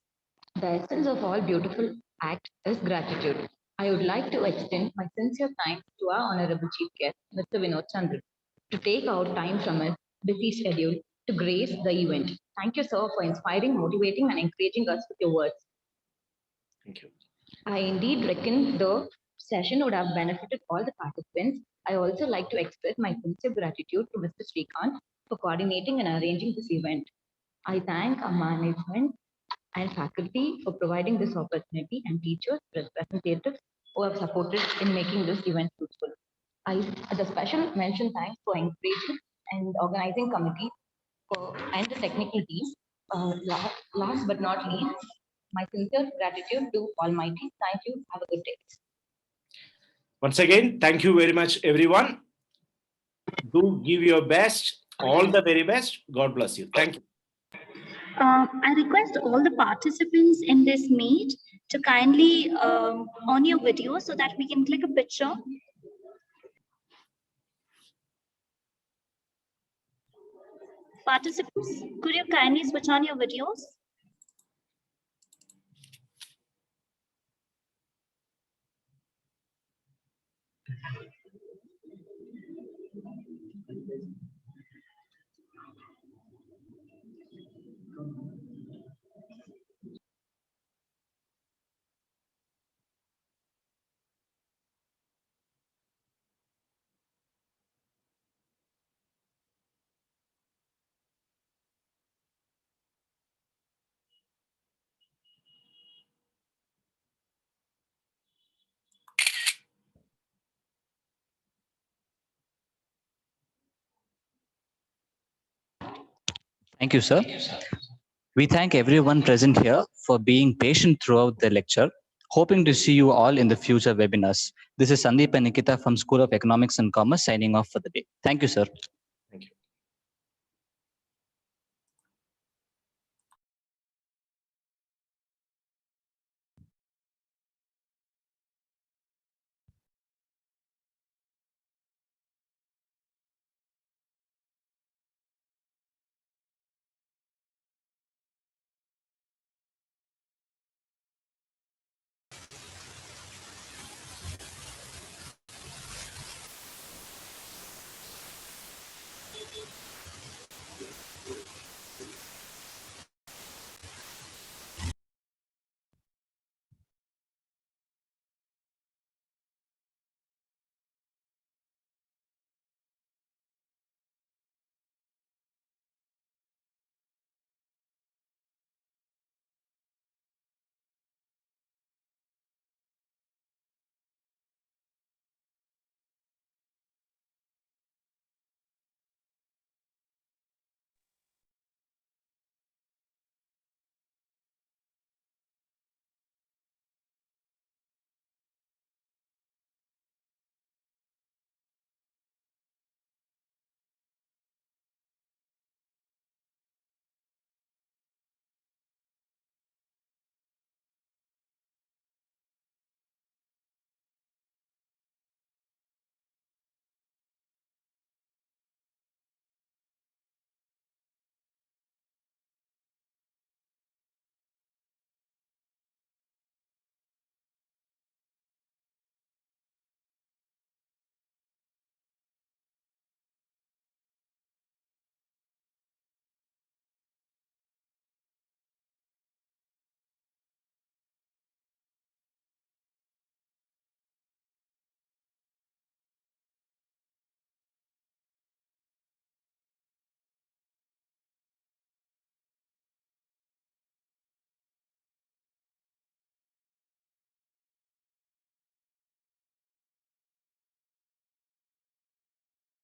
[SPEAKER 17] The essence of all beautiful act is gratitude. I would like to extend my sincere thanks to our Honorable Chief Guest, Mr. Vinod Chandran, to take out time from his busy schedule to grace the event. Thank you, sir, for inspiring, motivating, and encouraging us with your words.
[SPEAKER 2] Thank you.
[SPEAKER 17] I indeed reckon the session would have benefited all the participants. I also like to express my sincere gratitude to Mr. Srikanth for coordinating and arranging this event. I thank our management and faculty for providing this opportunity and teachers, representatives who have supported in making this event fruitful. The special mention thanks for encouraging and organizing committee and the technical team. Last but not least, my sincere gratitude to Almighty. Thank you. Have a good day.
[SPEAKER 2] Once again, thank you very much, everyone. Do give your best, all the very best. God bless you. Thank you.
[SPEAKER 4] I request all the participants in this meet to kindly on your video so that we can click a picture. Participants, could you kindly switch on your videos?
[SPEAKER 1] Thank you, sir. We thank everyone present here for being patient throughout the lecture. Hoping to see you all in the future webinars. This is Sandeep and Nikita from School of Economics and Commerce signing off for the day. Thank you, sir.